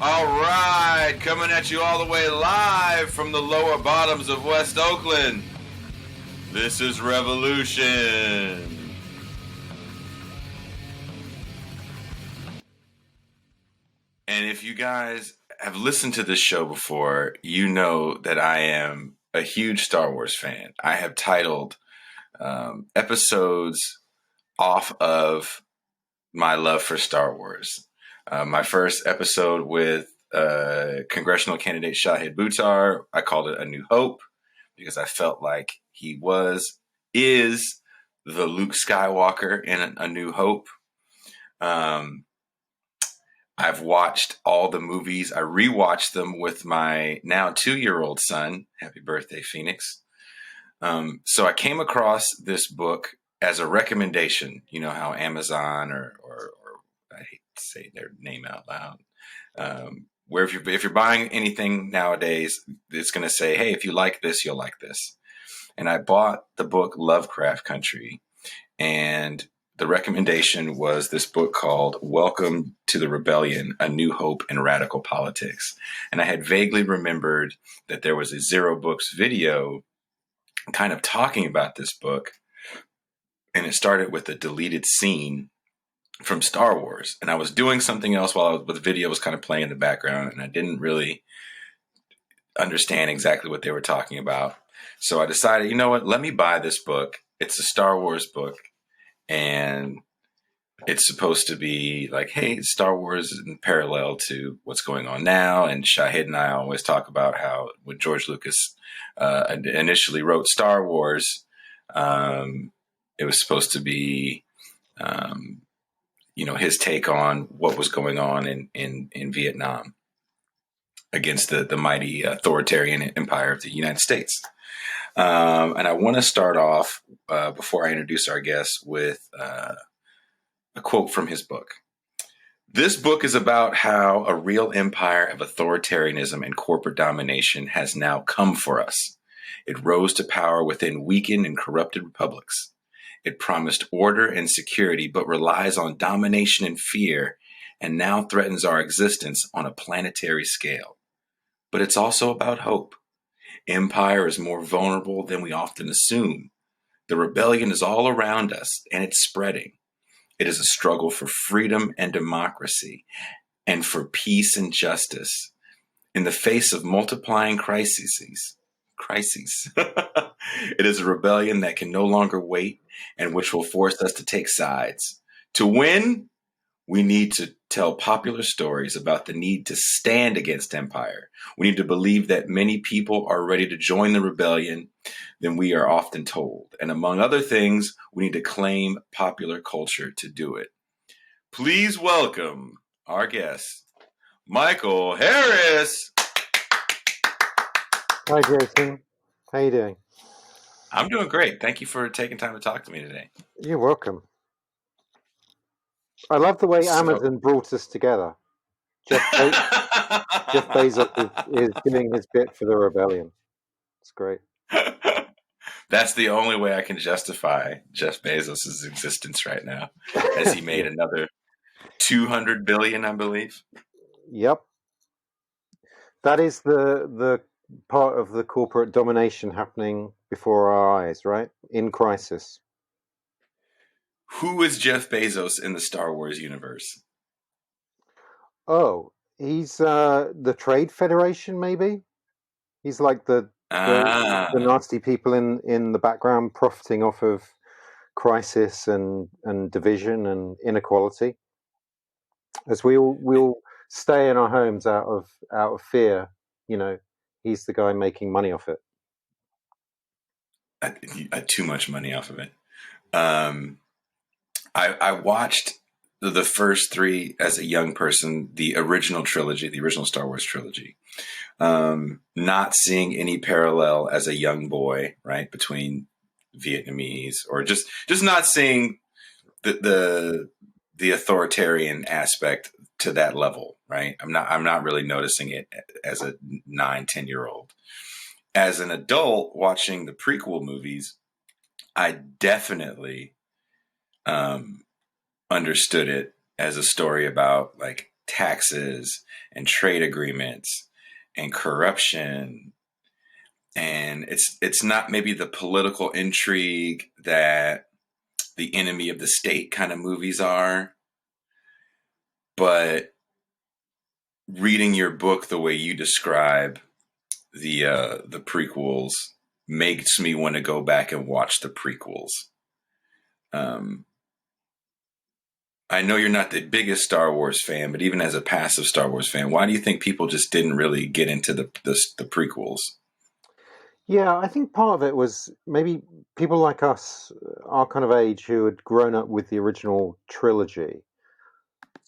All right, coming at you all the way live from the lower bottoms of West Oakland. This is Revolution. And if you guys have listened to this show before, you know that I am a huge Star Wars fan. I have titled episodes off of my love for Star Wars. My first episode with congressional candidate Shahid Buttar, I called it A New Hope because I felt like he is the Luke Skywalker in A New Hope. I've watched all the movies. I rewatched them with my now 2-year-old son. Happy birthday, Phoenix. So I came across this book as a recommendation. You know how Amazon or I hate to say their name out loud, where if you're buying anything nowadays, it's going to say, hey, if you like this, you'll like this. And I bought the book Lovecraft Country, and the recommendation was this book called Welcome to the Rebellion, A New Hope in Radical Politics. And I had vaguely remembered that there was a Zero Books video kind of talking about this book. And it started with a deleted scene from Star Wars. And I was doing something else while the video was kind of playing in the background, and I didn't really understand exactly what they were talking about. So I decided, you know what, let me buy this book. It's a Star Wars book. And it's supposed to be like, hey, Star Wars is in parallel to what's going on now. And Shahid and I always talk about how when George Lucas initially wrote Star Wars, it was supposed to be, his take on what was going on in Vietnam against the mighty authoritarian empire of the United States. And I want to start off, before I introduce our guest, with a quote from his book. This book is about how a real empire of authoritarianism and corporate domination has now come for us. It rose to power within weakened and corrupted republics. It promised order and security, but relies on domination and fear, and now threatens our existence on a planetary scale. But it's also about hope. Empire is more vulnerable than we often assume. The rebellion is all around us, and it's spreading. It is a struggle for freedom and democracy, and for peace and justice. In the face of multiplying crises. It is a rebellion that can no longer wait, and which will force us to take sides. To win, we need to tell popular stories about the need to stand against empire. We need to believe that many people are ready to join the rebellion than we are often told. And among other things, we need to claim popular culture to do it. Please welcome our guest, Michael Harris. Hi, Jason. How you doing? I'm doing great. Thank you for taking time to talk to me today. You're welcome. I love the way Amazon brought us together. Jeff Bezos is doing his bit for the rebellion. It's great. That's the only way I can justify Jeff Bezos' existence right now, as he made another $200 billion, I believe. Yep. That is the part of the corporate domination happening before our eyes, right? In crisis. Who is Jeff Bezos in the Star Wars universe? Oh, he's the Trade Federation, maybe? He's like the nasty people in the background profiting off of crisis and division and inequality. As we'll stay in our homes out of fear, he's the guy making money off it. Too much money off of it. I watched the first three as a young person, the original trilogy, the original Star Wars trilogy. Not seeing any parallel as a young boy, right, between Vietnamese, or just not seeing the authoritarian aspect to that level, right? I'm not really noticing it as a 9-10-year-old. As an adult watching the prequel movies, I definitely understood it as a story about like taxes and trade agreements and corruption. And it's not maybe the political intrigue that the enemy of the state kind of movies are, but reading your book the way you describe the prequels makes me want to go back and watch the prequels. I know you're not the biggest Star Wars fan, but even as a passive Star Wars fan, why do you think people just didn't really get into the prequels? Yeah, I think part of it was maybe people like us, our kind of age, who had grown up with the original trilogy,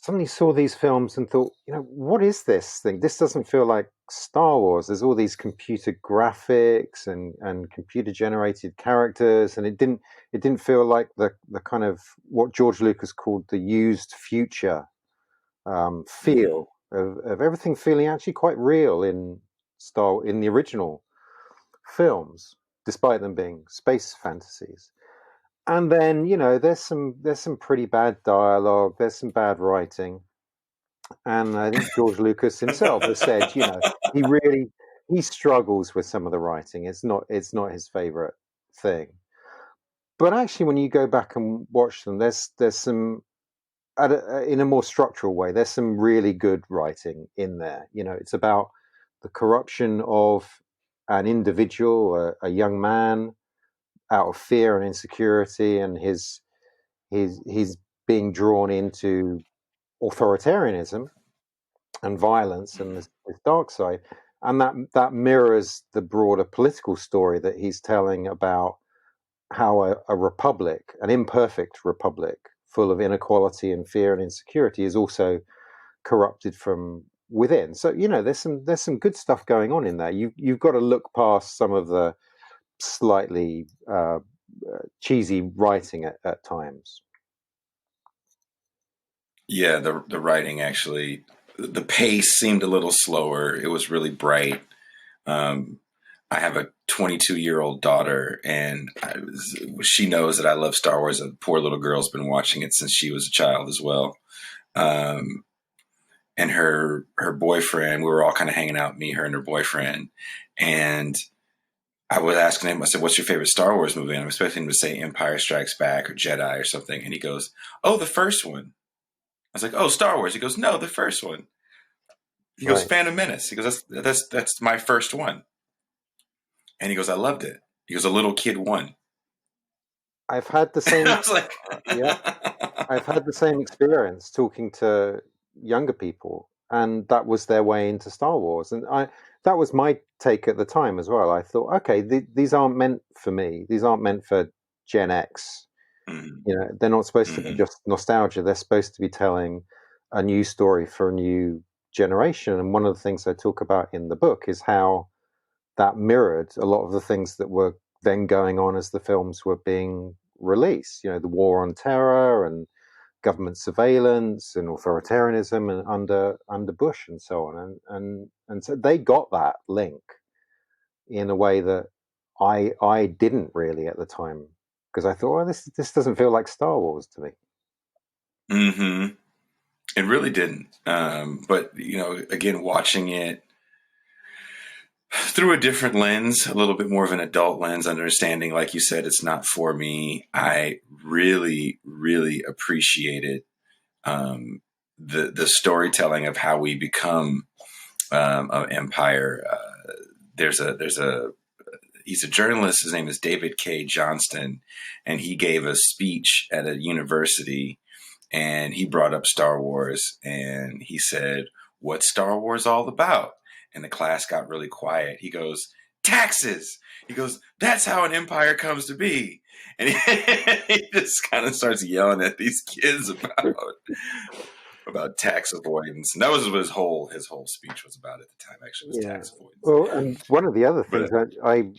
suddenly saw these films and thought, what is this thing? This doesn't feel like Star Wars. There's all these computer graphics and computer generated characters, and it didn't feel like the kind of what George Lucas called the used future feel of everything feeling actually quite real in the original films, despite them being space fantasies. And then there's some pretty bad dialogue, there's some bad writing, and I think George Lucas himself has said he struggles with some of the writing. It's not his favorite thing. But actually, when you go back and watch them, there's some in a more structural way. There's some really good writing in there. It's about the corruption of an individual, a young man, out of fear and insecurity, and his being drawn into authoritarianism and violence and this dark side, and that mirrors the broader political story that he's telling about how a republic, an imperfect republic, full of inequality and fear and insecurity, is also corrupted from within. So there's some good stuff going on in there. You've got to look past some of the slightly cheesy writing at times. Yeah, the writing actually, the pace seemed a little slower. It was really bright. I have a 22-year-old daughter, and she knows that I love Star Wars. A poor little girl's been watching it since she was a child as well. And her boyfriend, we were all kind of hanging out, me, her, and her boyfriend. And I was asking him, I said, "What's your favorite Star Wars movie?" And I'm expecting him to say Empire Strikes Back or Jedi or something. And he goes, "Oh, the first one." I was like, "Oh, Star Wars." He goes, "No, the first one." He goes, Right. "Phantom Menace." He goes, that's my first one. And he goes, "I loved it." He goes, "A little kid won." I've had the same. I was like, Yeah, I've had the same experience talking to younger people, and that was their way into Star Wars. And that was my take at the time as well. I thought, okay, these aren't meant for me. These aren't meant for Gen X. They're not supposed to be just nostalgia. They're supposed to be telling a new story for a new generation. And one of the things I talk about in the book is how that mirrored a lot of the things that were then going on as the films were being released. The war on terror and government surveillance and authoritarianism and under Bush and so on. And so they got that link in a way that I didn't really at the time, because I thought, this doesn't feel like Star Wars to me. Mm-hmm. It really didn't. But again, watching it through a different lens, a little bit more of an adult lens, understanding, like you said, it's not for me. I really, really appreciated the storytelling of how we become an empire. He's a journalist. His name is David K. Johnston, and he gave a speech at a university, and he brought up Star Wars, and he said, "What's Star Wars all about?" And the class got really quiet. He goes, "Taxes." He goes, "That's how an empire comes to be." And he just kind of starts yelling at these kids about tax avoidance. And that was what his whole speech was about at the time, actually, was tax avoidance. Well, and one of the other things that I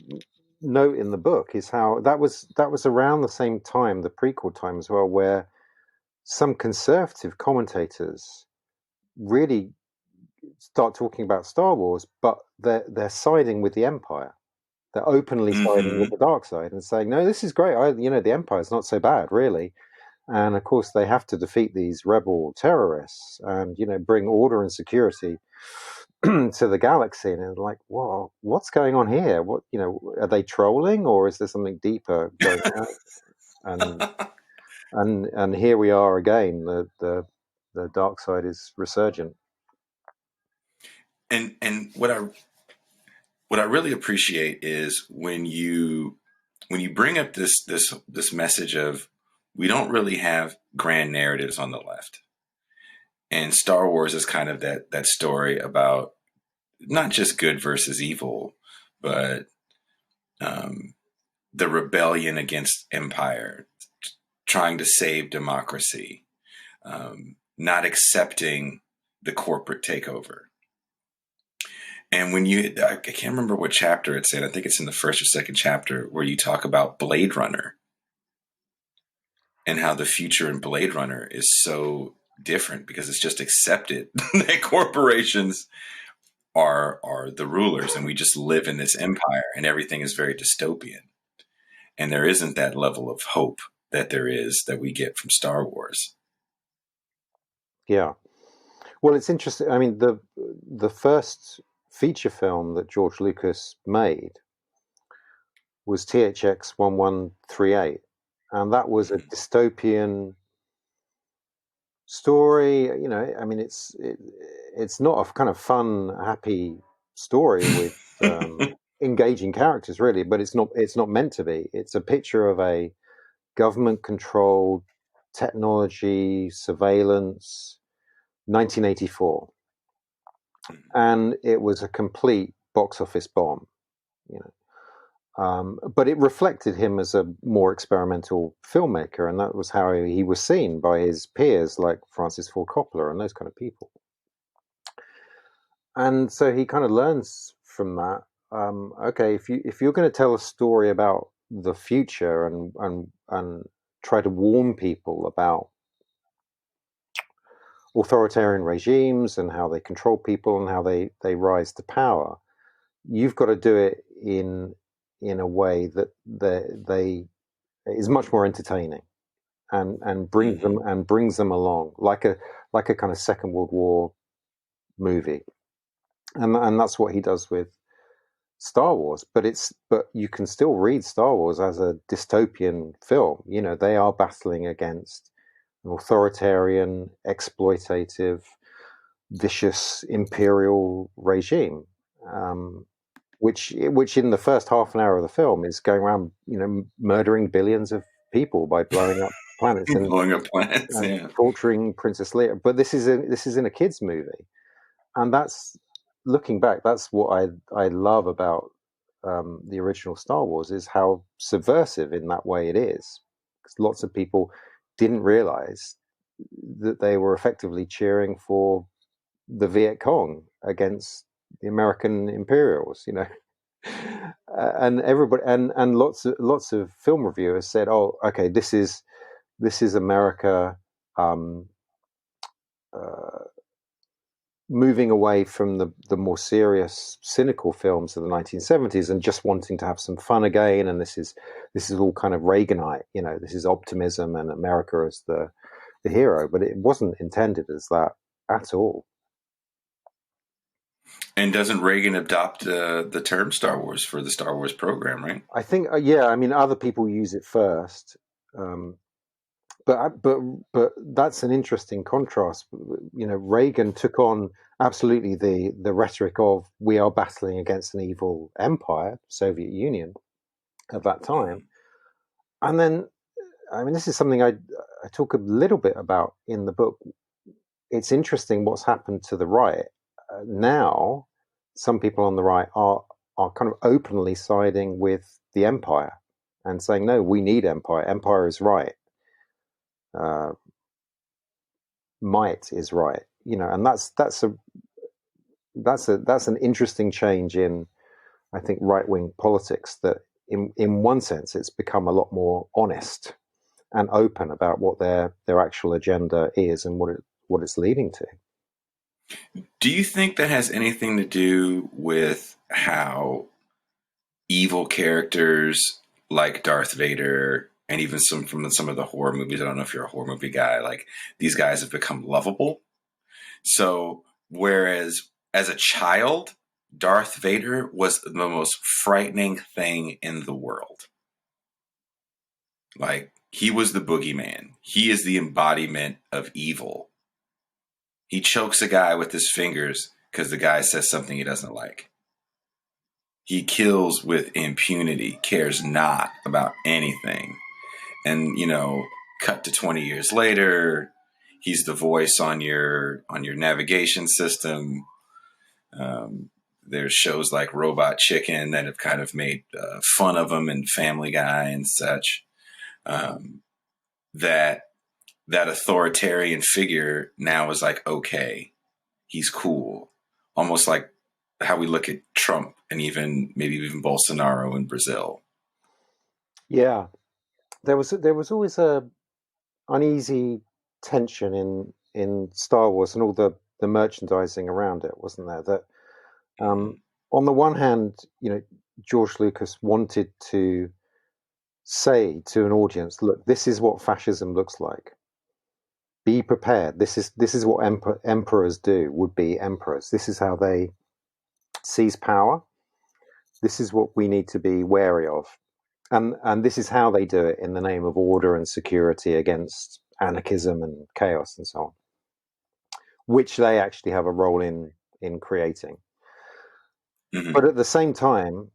note in the book is how that was around the same time, the prequel time as well, where some conservative commentators really start talking about Star Wars, but they're siding with the Empire. They're openly siding with the dark side and saying, "No, this is great. The Empire's not so bad, really." And of course, they have to defeat these rebel terrorists and, bring order and security to the galaxy. And like, whoa, what's going on here? What, are they trolling, or is there something deeper going on? And here we are again. The dark side is resurgent. And what I really appreciate is when you bring up this message of, we don't really have grand narratives on the left. And Star Wars is kind of that story about not just good versus evil, but the rebellion against empire, trying to save democracy, not accepting the corporate takeover. And when I can't remember what chapter it's in. I think it's in the first or second chapter, where you talk about Blade Runner and how the future in Blade Runner is so different because it's just accepted that corporations are the rulers, and we just live in this empire, and everything is very dystopian. And there isn't that level of hope that we get from Star Wars. Yeah. Well, it's interesting. I mean, the first feature film that George Lucas made was THX 1138, and that was a dystopian story. I mean, it's not a kind of fun, happy story with engaging characters, really, but it's not meant to be. It's a picture of a government-controlled technology surveillance, 1984. And it was a complete box office bomb, but it reflected him as a more experimental filmmaker, and that was how he was seen by his peers like Francis Ford Coppola and those kind of people. And so he kind of learns from that. Okay, if you're going to tell a story about the future and try to warn people about authoritarian regimes and how they control people and how they rise to power, you've got to do it in a way that they is much more entertaining and brings them along like a kind of Second World War movie, and that's what he does with Star Wars. But you can still read Star Wars as a dystopian film. They are battling against an authoritarian, exploitative, vicious imperial regime, which in the first half an hour of the film is going around, murdering billions of people by blowing up planets and torturing Princess Leia. But this is in a kids' movie, and that's, looking back, that's what I love about the original Star Wars, is how subversive in that way it is. Because lots of people didn't realize that they were effectively cheering for the Viet Cong against the American Imperials, and everybody and lots of film reviewers said, "Oh, okay, this is America moving away from the more serious, cynical films of the 1970s and just wanting to have some fun again. And this is all kind of Reaganite, this is optimism and America as the hero." But it wasn't intended as that at all. And doesn't Reagan adopt the term Star Wars for the Star Wars program, right? I think, yeah. I mean, other people use it first, but that's an interesting contrast. Reagan took on absolutely the rhetoric of, we are battling against an evil empire, Soviet Union, at that time. And then, I mean, this is something I talk a little bit about in the book. It's interesting what's happened to the right. Now, some people on the right are kind of openly siding with the empire and saying, no, we need empire. Empire is right. Might is right. And that's an interesting change in, I think, right-wing politics, that in one sense it's become a lot more honest and open about what their actual agenda is and what it's leading to. Do you think that has anything to do with how evil characters like Darth Vader and even some of the horror movies. I don't know if you're a horror movie guy. Like, these guys have become lovable. So whereas as a child, Darth Vader was the most frightening thing in the world. Like, he was the boogeyman. He is the embodiment of evil. He chokes a guy with his fingers because the guy says something he doesn't like. He kills with impunity, cares not about anything. And, cut to 20 years later, he's the voice on your navigation system. There's shows like Robot Chicken that have kind of made fun of him, and Family Guy and such. That authoritarian figure now is like, okay, he's cool. Almost like how we look at Trump and maybe even Bolsonaro in Brazil. Yeah, there was always a uneasy tension in Star Wars and all the merchandising around it, wasn't there? That on the one hand, George Lucas wanted to say to an audience, look, this is what fascism looks like. Be prepared. This is what emperors do, would-be emperors. This is how they seize power. This is what we need to be wary of. And this is how they do it, in the name of order and security against anarchism and chaos and so on, which they actually have a role in creating. Mm-hmm. But at the same time,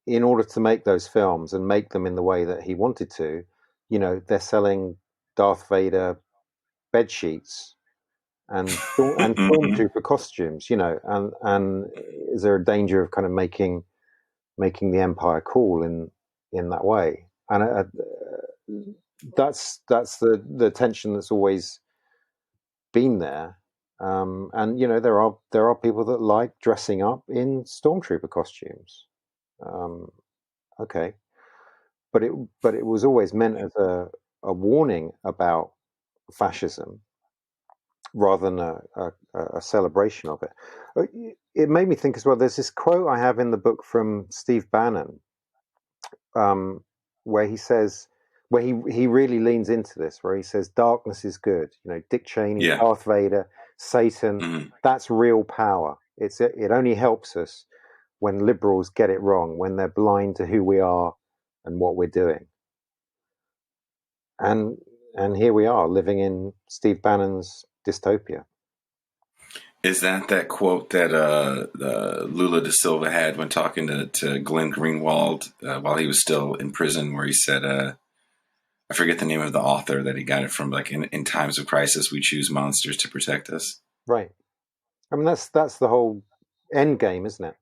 in order to make those films and make them in the way that he wanted to, they're selling Darth Vader bed sheets and stormtrooper costumes, and is there a danger of kind of making the Empire cool in that way? And that's the tension that's always been there. And there are people that like dressing up in stormtrooper costumes. Okay, but it was always meant as a warning about fascism rather than a celebration of it. It made me think as well. There's this quote I have in the book from Steve Bannon, where he says, where he really leans into this, where he says, darkness is good. Dick Cheney, Darth Vader, Satan, that's real power. It only helps us when liberals get it wrong, when they're blind to who we are and what we're doing. And here we are, living in Steve Bannon's dystopia. Is that quote that Lula da Silva had when talking to Glenn Greenwald while he was still in prison, where he said, I forget the name of the author that he got it from, like, in times of crisis, we choose monsters to protect us. Right. I mean, that's the whole end game, isn't it?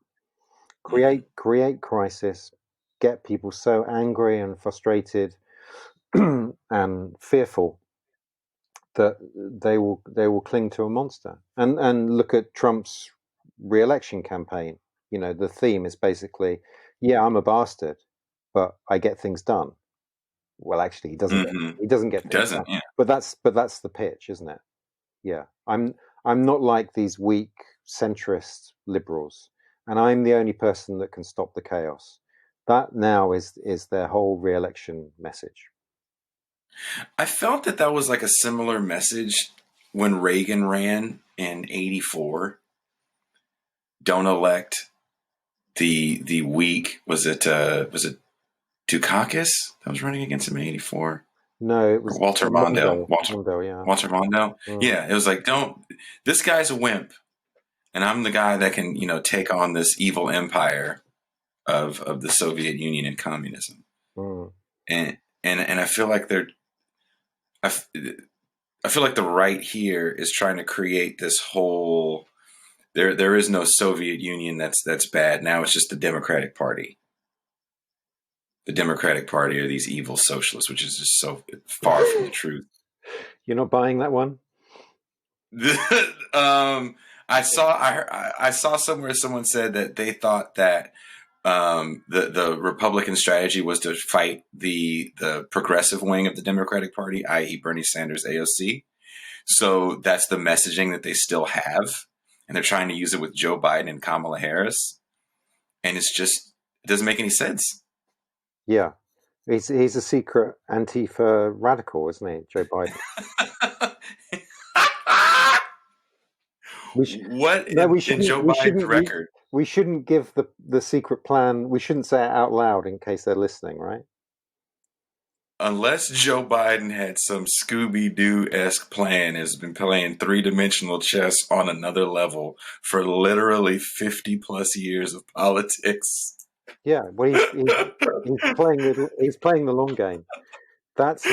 Create crisis, get people so angry and frustrated and fearful that they will cling to a monster. And look at Trump's re-election campaign. The theme is basically, I'm a bastard, but I get things done. Well, actually, he doesn't. He doesn't get things done. Yeah. But that's the pitch, isn't it? Yeah, I'm not like these weak centrist liberals, and I'm the only person that can stop the chaos. That now is their whole re-election message. I felt that was like a similar message when Reagan ran in '84. Don't elect the weak. Was it Dukakis that was running against him in '84? No, it was Walter Mondale. Walter Mondale. Yeah, it was like, this guy's a wimp, and I'm the guy that can, take on this evil empire of the Soviet Union and communism. And I feel like I feel like the right here is trying to create this whole, there is no Soviet Union that's bad. Now it's just the Democratic Party. The Democratic Party are these evil socialists, which is just so far from the truth. You're not buying that one? I saw somewhere someone said that they thought that the Republican strategy was to fight the progressive wing of the Democratic Party, i.e. Bernie Sanders, AOC. So that's the messaging that they still have, and they're trying to use it with Joe Biden and Kamala Harris, and it doesn't make any sense. Yeah, He's a secret Antifa radical, isn't he, Joe Biden? What No, we in shouldn't. Joe We Biden's shouldn't. record? We shouldn't give the secret plan. We shouldn't say it out loud in case they're listening, right? Unless Joe Biden had some Scooby-Doo-esque plan, has been playing three-dimensional chess on another level for literally 50 plus years of politics. Yeah. Well, he's playing the long game. That's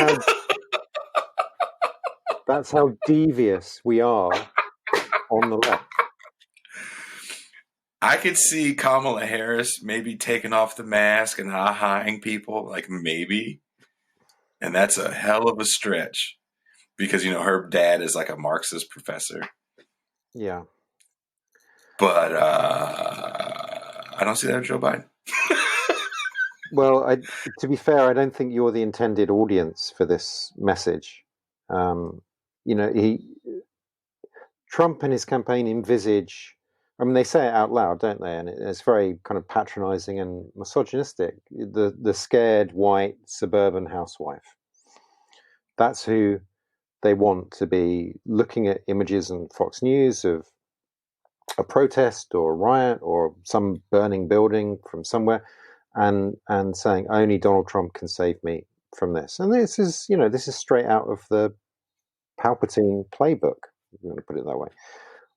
how devious we are on the left. I could see Kamala Harris maybe taking off the mask and ha-haing people, like maybe. And that's a hell of a stretch because, her dad is like a Marxist professor. Yeah. But I don't see that with Joe Biden. Well, to be fair, I don't think you're the intended audience for this message. Trump and his campaign envisage. I mean, they say it out loud, don't they? And it's very kind of patronizing and misogynistic. The scared white suburban housewife. That's who they want to be looking at images on Fox News of a protest or a riot or some burning building from somewhere, and saying only Donald Trump can save me from this. And this is straight out of the Palpatine playbook, if you want to put it that way.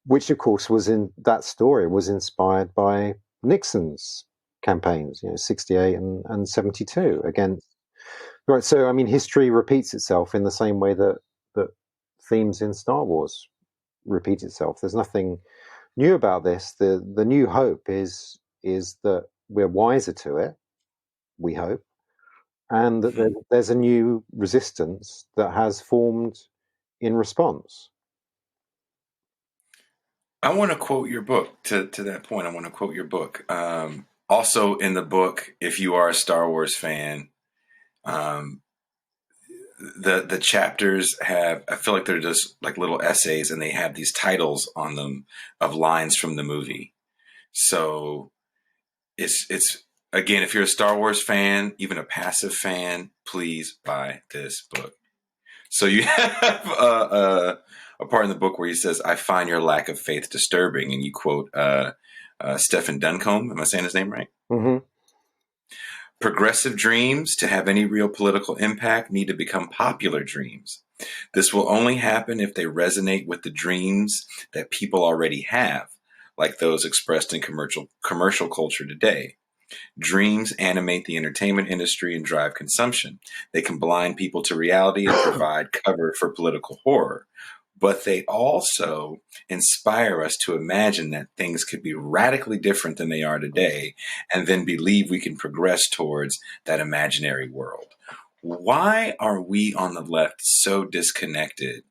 Which, of course, was inspired by Nixon's campaigns, 68 and 72 against. Right. So, I mean, history repeats itself in the same way that themes in Star Wars repeat itself. There's nothing new about this. The new hope is that we're wiser to it, we hope, and that there's a new resistance that has formed in response. I want to quote your book to that point. I want to quote your book. Also in the book, if you are a Star Wars fan, the chapters have, I feel like they're just like little essays, and they have these titles on them of lines from the movie. So it's again, if you're a Star Wars fan, even a passive fan, please buy this book. So you have a part in the book where he says, "I find your lack of faith disturbing," and you quote Stephen Duncombe. Am I saying his name right? Mm-hmm. Progressive dreams, to have any real political impact, need to become popular dreams. This will only happen if they resonate with the dreams that people already have, like those expressed in commercial culture today. Dreams animate the entertainment industry and drive consumption. They can blind people to reality and provide cover for political horror. But they also inspire us to imagine that things could be radically different than they are today, and then believe we can progress towards that imaginary world. Why are we on the left so disconnected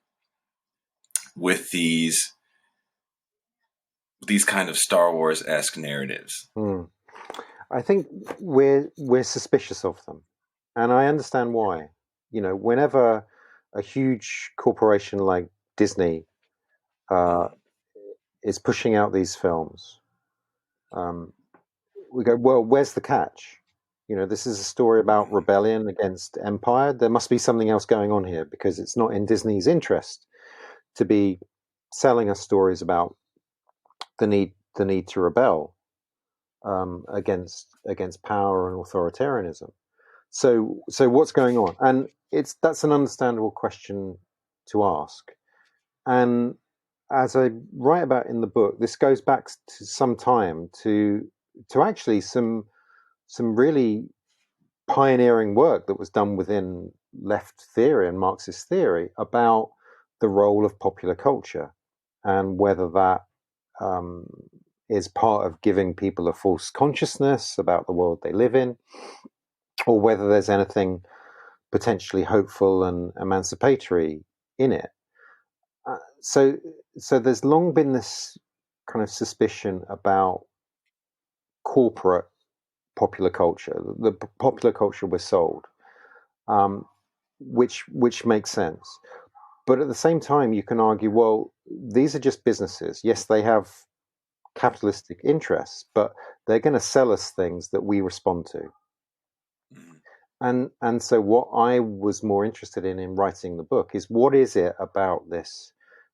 with these kind of Star Wars-esque narratives? I think we're suspicious of them, and I understand why. Whenever a huge corporation like Disney is pushing out these films, we go, well, where's the catch? This is a story about rebellion against empire. There must be something else going on here, because it's not in Disney's interest to be selling us stories about the need to rebel against power and authoritarianism. So what's going on? And that's an understandable question to ask. And as I write about in the book, this goes back to some time to actually some really pioneering work that was done within left theory and Marxist theory about the role of popular culture, and whether that is part of giving people a false consciousness about the world they live in, or whether there's anything potentially hopeful and emancipatory in it. So there's long been this kind of suspicion about corporate popular culture, the popular culture we're sold, which makes sense. But at the same time, you can argue, well, these are just businesses. Yes, they have capitalistic interests, but they're going to sell us things that we respond to. And so what I was more interested in writing the book is, what is it about this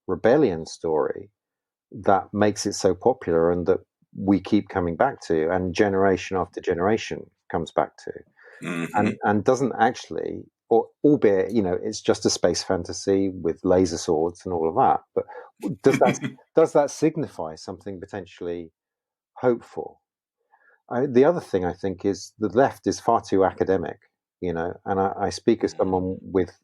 rebellion story that makes it so popular and that we keep coming back to, and generation after generation comes back to, and doesn't actually, or albeit, it's just a space fantasy with laser swords and all of that, but does that signify something potentially hopeful? The other thing I think is the left is far too academic, and I speak as someone with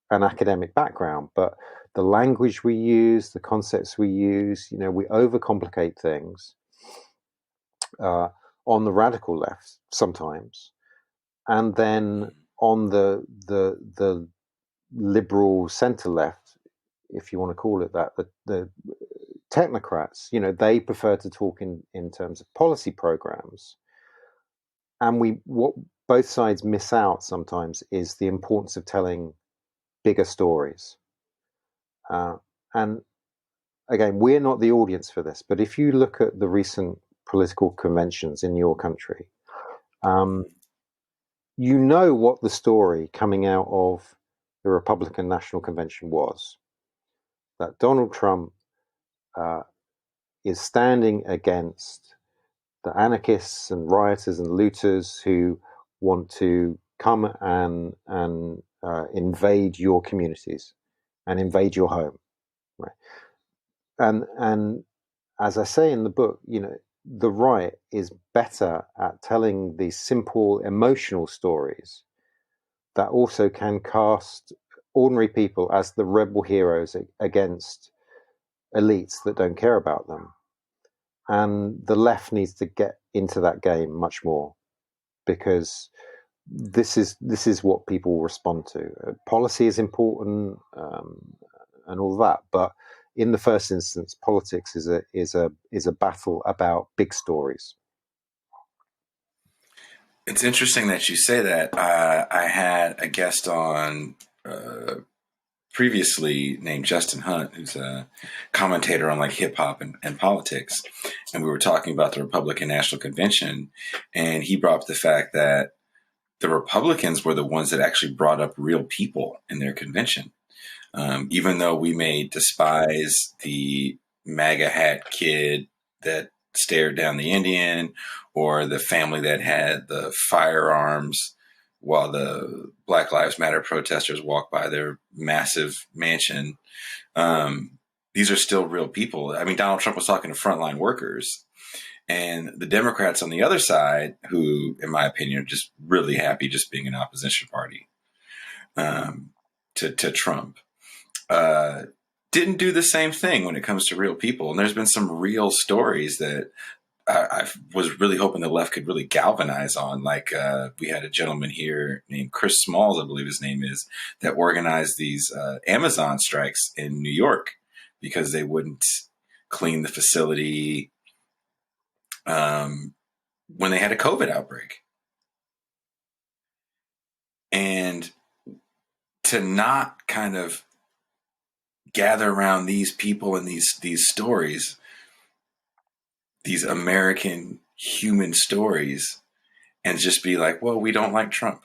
an academic background, but the language we use, the concepts we use, we overcomplicate things on the radical left sometimes, and then on the liberal center left, if you want to call it that, the technocrats, they prefer to talk in terms of policy programs. And what both sides miss out sometimes is the importance of telling bigger stories. And again, we're not the audience for this, but if you look at the recent political conventions in your country, you know what the story coming out of the Republican National Convention was. That Donald Trump is standing against the anarchists and rioters and looters who want to come and invade your communities and invade your home, right? And as I say in the book, the right is better at telling these simple emotional stories that also can cast ordinary people as the rebel heroes against elites that don't care about them. And the left needs to get into that game much more, because this is what people respond to. Policy is important, and all that, but in the first instance, politics is a battle about big stories. It's interesting that you say that. I had a guest on previously named Justin Hunt, who's a commentator on like hip hop and politics. And we were talking about the Republican National Convention, and he brought up the fact that the Republicans were the ones that actually brought up real people in their convention. Even though we may despise the MAGA hat kid that stared down the Indian, or the family that had the firearms while the Black Lives Matter protesters walked by their massive mansion, these are still real people. I mean, Donald Trump was talking to frontline workers, and the Democrats on the other side, who, in my opinion, are just really happy just being an opposition party to Trump, didn't do the same thing when it comes to real people. And there's been some real stories that I was really hoping the left could really galvanize on. Like we had a gentleman here named Chris Smalls, I believe his name is, that organized these Amazon strikes in New York because they wouldn't clean the facility when they had a COVID outbreak. And to not kind of gather around these people and these stories, these American human stories, and just be like, well, we don't like Trump.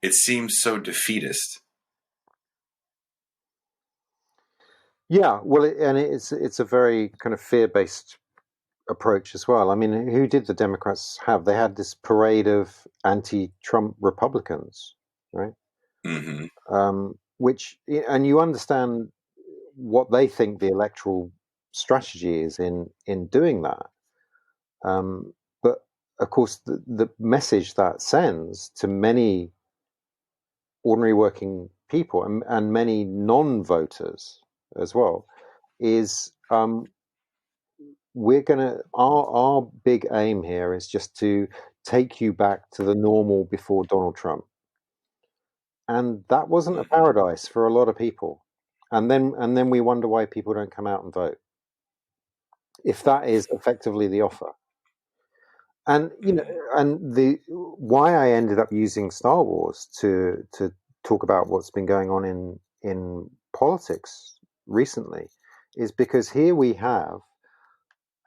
It seems so defeatist. Yeah, well, it's a very kind of fear-based approach as well. I mean, who did the Democrats have? They had this parade of anti-Trump Republicans, right? Mm-hmm. Which, and you understand what they think the electoral strategy is in doing that. But of course, the message that sends to many ordinary working people and many non-voters as well is, we're gonna, our big aim here is just to take you back to the normal before Donald Trump. And that wasn't a paradise for a lot of people. And then we wonder why people don't come out and vote, if that is effectively the offer. And and the why I ended up using Star Wars to talk about what's been going on in politics recently is because here we have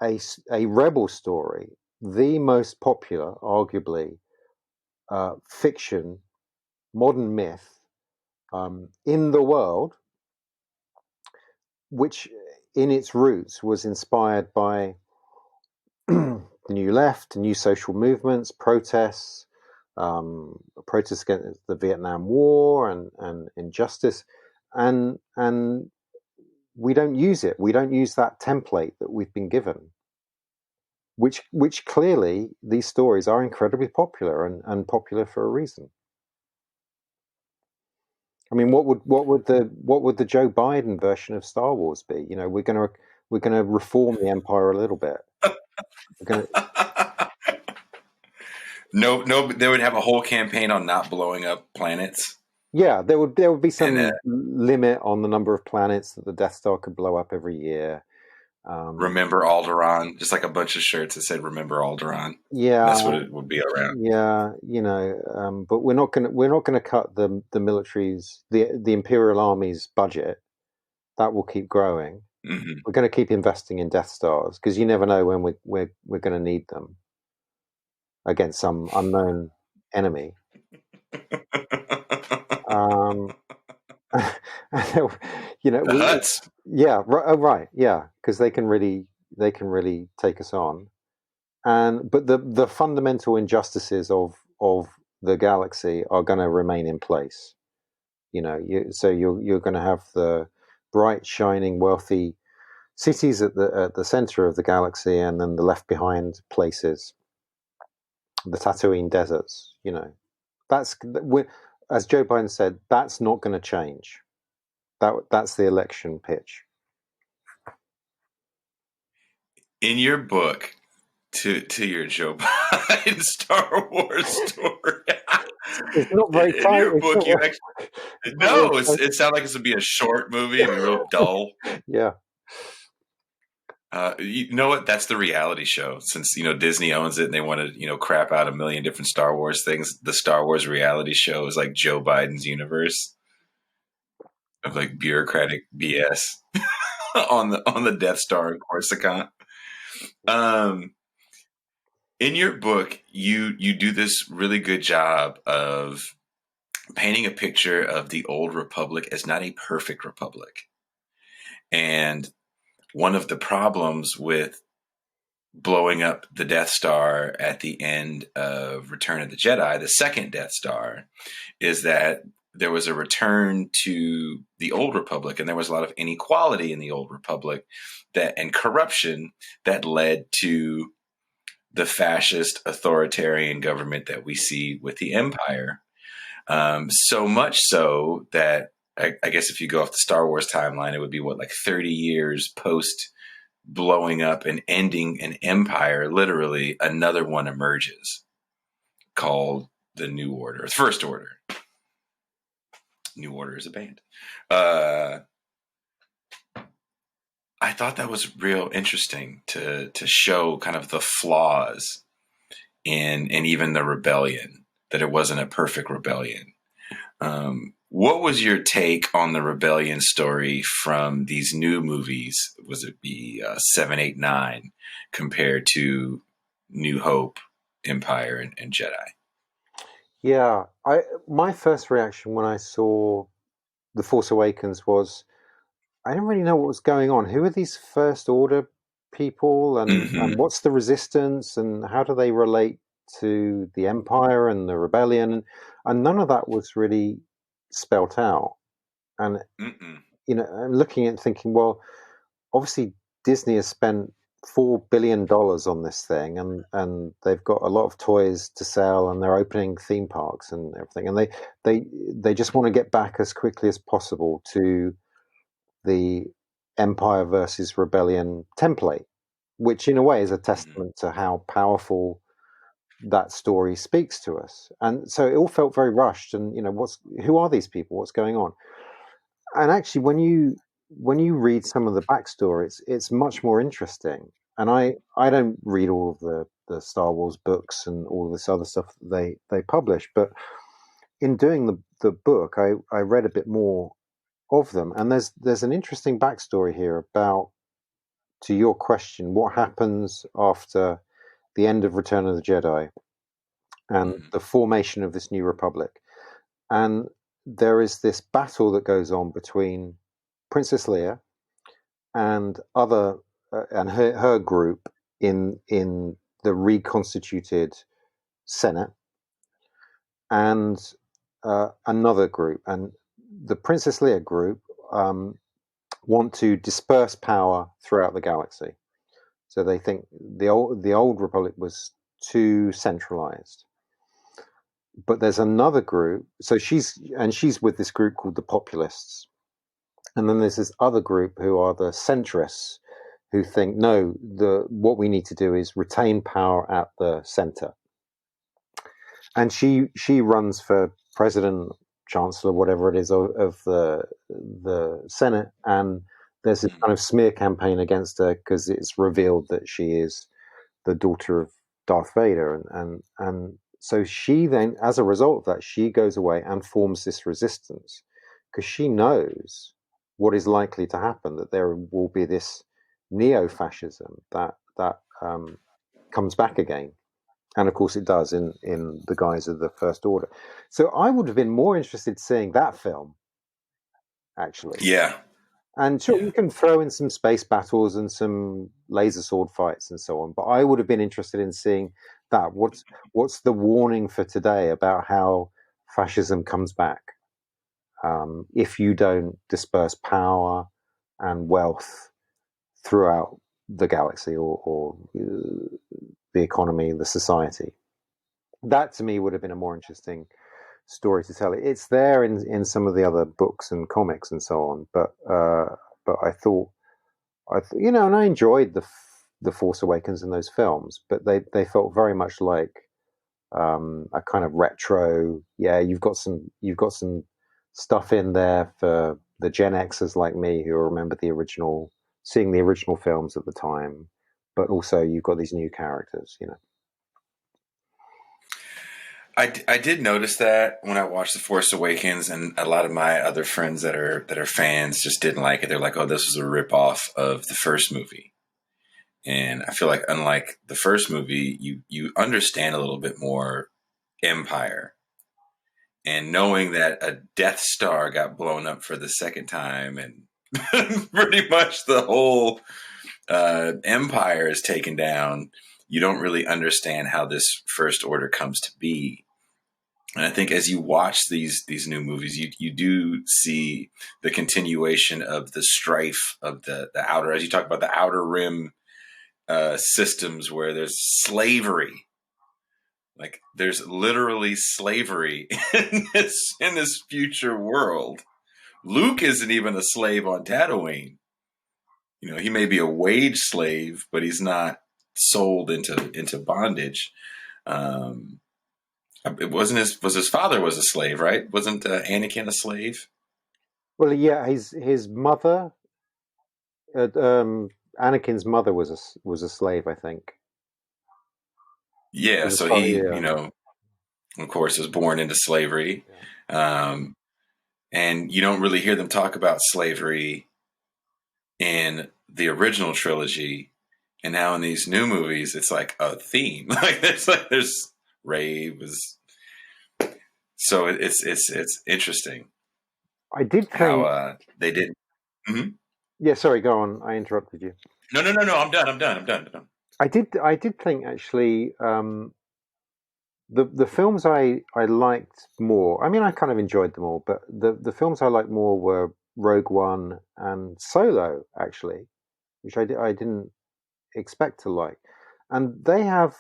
a rebel story, the most popular, arguably, fiction, modern myth in the world, which in its roots was inspired by the New Left, new social movements, protests, protests against the Vietnam War and injustice, and we don't use it. We don't use that template that we've been given, which clearly these stories are incredibly popular and popular for a reason. I mean, what would the Joe Biden version of Star Wars be? You know, we're gonna reform the Empire a little bit. We're gonna No, they would have a whole campaign on not blowing up planets. Yeah, there would be some limit on the number of planets that the Death Star could blow up every year. Remember Alderaan, just like a bunch of shirts that said "Remember Alderaan." Yeah, That's what it would be around. Yeah, you know, but we're not gonna cut the military's the Imperial Army's budget. That will keep growing. Mm-hmm. We're going to keep investing in Death Stars because you never know when we're going to need them against some unknown enemy. You know, the Hutts. Yeah, right, yeah, because they can really take us on. But the fundamental injustices of the galaxy are going to remain in place. You know, so you're going to have the bright, shining, wealthy cities at the center of the galaxy, and then the left behind places, the Tatooine deserts. You know, as Joe Biden said, that's not going to change. That's the election pitch. In your book, to your Joe Biden Star Wars story, it's not very in your book, you actually it sounds like this would be a short movie. It'd be real dull. Yeah. You know what? That's the reality show. Since Disney owns it and they want to crap out a million different Star Wars things, the Star Wars reality show is like Joe Biden's universe of like bureaucratic BS on the Death Star in Coruscant. In your book, you do this really good job of painting a picture of the old republic as not a perfect republic. And one of the problems with blowing up the Death Star at the end of Return of the Jedi, the second Death Star, is that there was a return to the old republic, and there was a lot of inequality in the old republic and corruption that led to the fascist authoritarian government that we see with the Empire. So much so that I guess if you go off the Star Wars timeline, it would be like 30 years post blowing up and ending an empire. Literally, another one emerges called the New Order, First Order. New Order is a band. I thought that was real interesting to show kind of the flaws in even the rebellion, that it wasn't a perfect rebellion. What was your take on the rebellion story from these new movies? Was it be 7, 8, 9 compared to New Hope, Empire, and Jedi? Yeah, my first reaction when I saw The Force Awakens was I didn't really know what was going on. Who are these First Order people, and what's the Resistance, and how do they relate to the Empire and the Rebellion? And none of that was really spelt out. And I'm looking at thinking, well, obviously Disney has spent $4 billion on this thing, and they've got a lot of toys to sell, and they're opening theme parks and everything, and they just want to get back as quickly as possible to the Empire versus Rebellion template, which in a way is a testament to how powerful that story speaks to us. And so it all felt very rushed, and who are these people, what's going on? And actually when you read some of the backstory, it's much more interesting. And I don't read all of the Star Wars books and all of this other stuff they publish, but in doing the book, I read a bit more of them, and there's an interesting backstory here about, to your question, what happens after the end of Return of the Jedi and the formation of this new republic. And there is this battle that goes on between Princess Leia and other and her group in the reconstituted Senate, and another group, and the Princess Leia group want to disperse power throughout the galaxy. So they think the old republic was too centralized. But there's another group. So she's with this group called the Populists, and then there's this other group who are the centrists, who think no, what we need to do is retain power at the center. And she runs for president, chancellor, whatever it is, of the Senate, and there's this kind of smear campaign against her because it's revealed that she is the daughter of Darth Vader, and so she then, as a result of that, she goes away and forms this resistance because she knows what is likely to happen, that there will be this neo-fascism that comes back again. And of course it does in the guise of the First Order. So I would have been more interested seeing that film, actually. Yeah. And sure, you can throw in some space battles and some laser sword fights and so on, but I would have been interested in seeing that. What's the warning for today about how fascism comes back if you don't disperse power and wealth throughout the galaxy or the economy, the society? That to me would have been a more interesting story to tell. It's there in some of the other books and comics and so on, but I thought, and I enjoyed the Force Awakens and those films, but they felt very much like a kind of retro. Yeah, you've got some stuff in there for the Gen Xers like me who remember seeing the original films at the time, but also you've got these new characters, I did notice that when I watched The Force Awakens, and a lot of my other friends that are fans just didn't like it. They're like, "Oh, this was a ripoff of the first movie." And I feel like, unlike the first movie, you understand a little bit more Empire, and knowing that a Death Star got blown up for the second time, and pretty much the whole Empire is taken down. You don't really understand how this First Order comes to be. And I think as you watch these new movies, you do see the continuation of the strife of the outer, as you talk about the outer rim systems where there's slavery. Like there's literally slavery in this future world. Luke isn't even a slave on Tatooine. He may be a wage slave, but he's not sold into bondage. It wasn't his father was a slave, right? Wasn't Anakin a slave? Well, yeah, his mother, Anakin's mother was a slave, I think. Yeah, so he, of course, was born into slavery, and you don't really hear them talk about slavery in the original trilogy, and now in these new movies, it's like a theme. There's Rey was. So it's interesting. I did think how they did. Mm-hmm. Yeah, sorry, go on. I interrupted you. No. I'm done. I did think actually the films I liked more. I mean, I kind of enjoyed them all, but the films I liked more were Rogue One and Solo, actually, which I didn't expect to like. And they have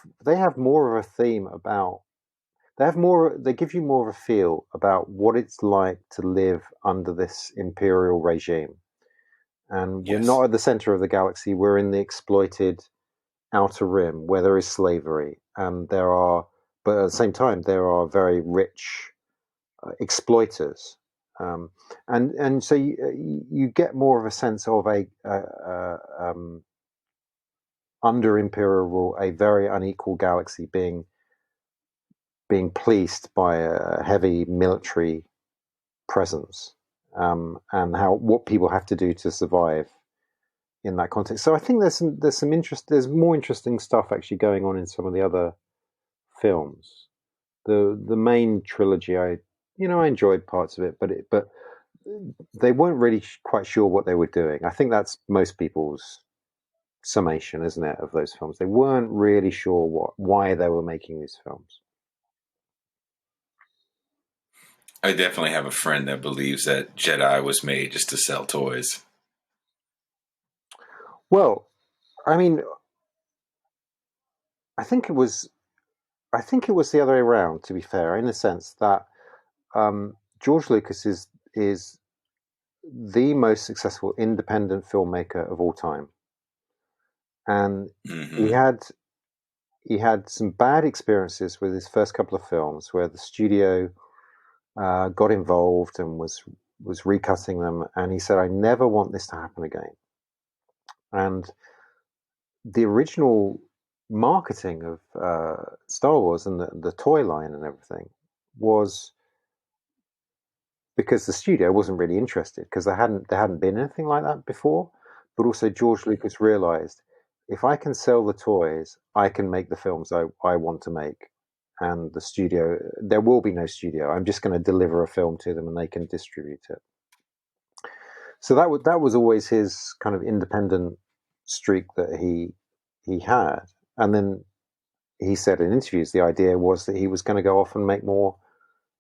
more of a theme about. They give you more of a feel about what it's like to live under this imperial regime. And we're not at the center of the galaxy. We're in the exploited outer rim where there is slavery. And but at the same time, there are very rich exploiters. And so you get more of a sense of under imperial rule, a very unequal galaxy being policed by a heavy military presence, and what people have to do to survive in that context. So I think there's more interesting stuff actually going on in some of the other films. The main trilogy, I enjoyed parts of it, but they weren't really quite sure what they were doing. I think that's most people's summation, isn't it, of those films? They weren't really sure why they were making these films. I definitely have a friend that believes that Jedi was made just to sell toys. Well, I mean, I think it was the other way around. To be fair, in a sense that George Lucas is the most successful independent filmmaker of all time, and Mm-hmm. he had some bad experiences with his first couple of films where the studio got involved and was recutting them, and he said, "I never want this to happen again." And the original marketing of Star Wars and the toy line and everything was because the studio wasn't really interested, because there hadn't been anything like that before. But also George Lucas realized, if I can sell the toys, I can make the films I want to make. And the studio, there will be no studio. I'm just going to deliver a film to them and they can distribute it. So that was always his kind of independent streak that he had. And then he said in interviews, the idea was that he was going to go off and make more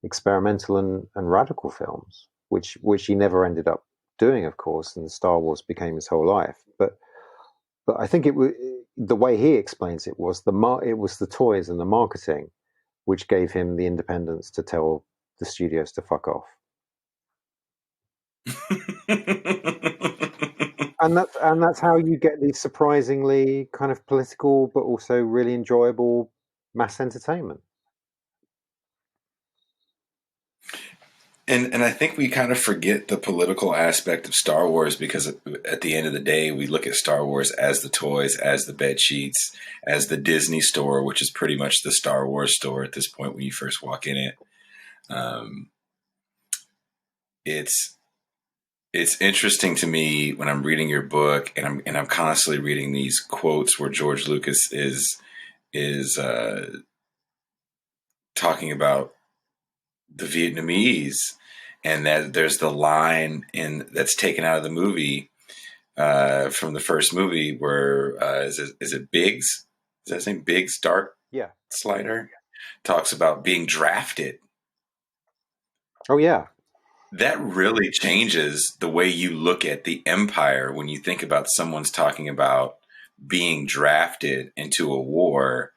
experimental and radical films, which he never ended up doing, of course, and Star Wars became his whole life. But I think the way he explains it was it was the toys and the marketing which gave him the independence to tell the studios to fuck off. And that's how you get these surprisingly kind of political but also really enjoyable mass entertainment. And I think we kind of forget the political aspect of Star Wars, because at the end of the day, we look at Star Wars as the toys, as the bed sheets, as the Disney store, which is pretty much the Star Wars store at this point when you first walk in it. It's interesting to me when I'm reading your book, and I'm constantly reading these quotes where George Lucas is talking about the Vietnamese, and that there's the line that's taken out of the movie from the first movie where is it Biggs? Is that his name? Biggs, Dark Slider, talks about being drafted. Oh yeah. That really changes the way you look at the empire when you think about someone's talking about being drafted into a war,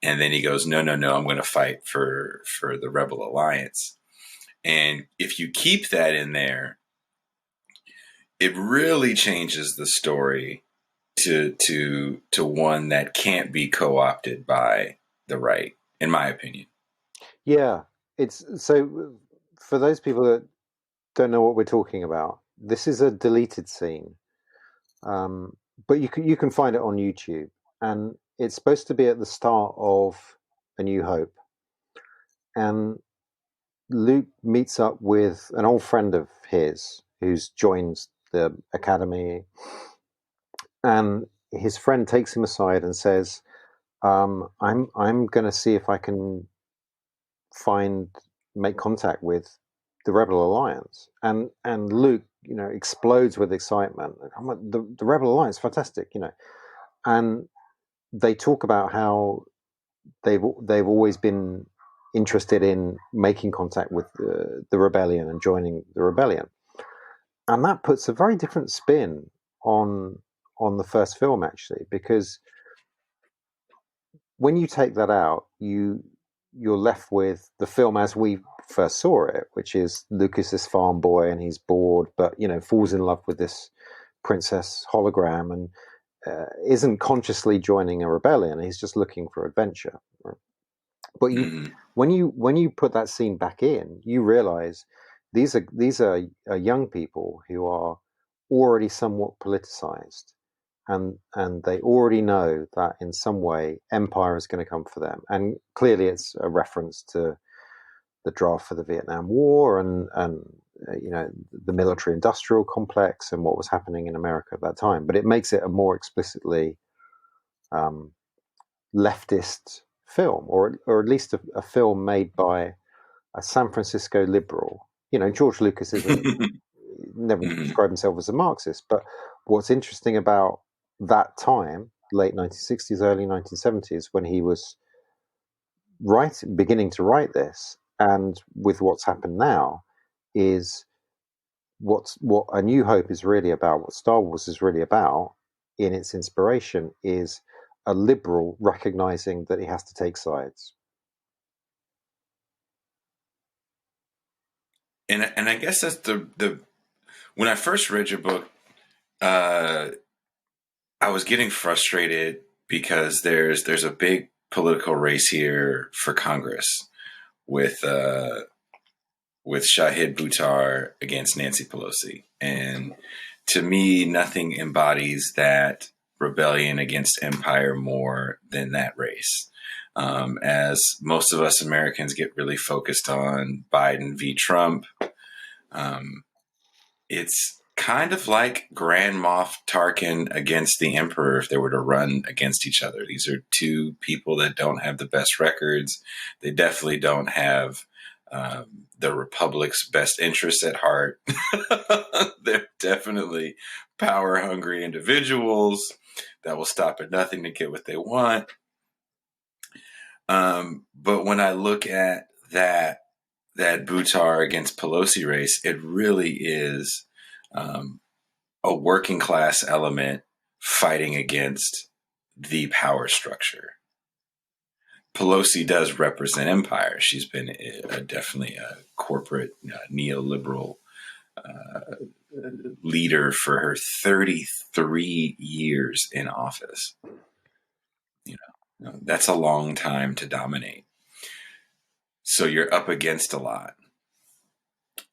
and then he goes, no, I'm going to fight for the Rebel Alliance. And if you keep that in there, it really changes the story to one that can't be co-opted by the right, in my opinion. Yeah, it's so for those people that don't know what we're talking about, this is a deleted scene, but you can find it on YouTube, and it's supposed to be at the start of A New Hope, and Luke meets up with an old friend of his who's joined the academy, and his friend takes him aside and says, I'm going to see if I can make contact with the Rebel Alliance." And Luke, explodes with excitement. The Rebel Alliance, fantastic, And they talk about how they've always been interested in making contact with the rebellion and joining the rebellion, and that puts a very different spin on the first film, actually, because when you take that out, you're left with the film as we first saw it, which is Lucas's farm boy, and he's bored, but falls in love with this princess hologram, and isn't consciously joining a rebellion. He's just looking for adventure. But when you put that scene back in, you realize these are young people who are already somewhat politicized, and they already know that in some way empire is going to come for them. And clearly it's a reference to the draft for the Vietnam War and the military industrial complex and what was happening in America at that time. But it makes it a more explicitly leftist film, or at least a film made by a San Francisco liberal. George Lucas never described himself as a Marxist, but what's interesting about that time, late 1960s, early 1970s, when he was beginning to write this, and with what's happened now, is what A New Hope is really about, what Star Wars is really about in its inspiration, is a liberal recognizing that he has to take sides. And I guess that's the when I first read your book, I was getting frustrated because there's a big political race here for Congress with Shahid Buttar against Nancy Pelosi, and to me, nothing embodies that rebellion against empire more than that race. As most of us Americans get really focused on Biden v. Trump, it's kind of like Grand Moff Tarkin against the Emperor if they were to run against each other. These are two people that don't have the best records. They definitely don't have the Republic's best interests at heart. They're definitely power-hungry individuals that will stop at nothing to get what they want. But when I look at that Buttar against Pelosi race, it really is a working class element fighting against the power structure. Pelosi does represent empire. She's been definitely a corporate neoliberal leader for her 33 years in office. That's a long time to dominate. So you're up against a lot.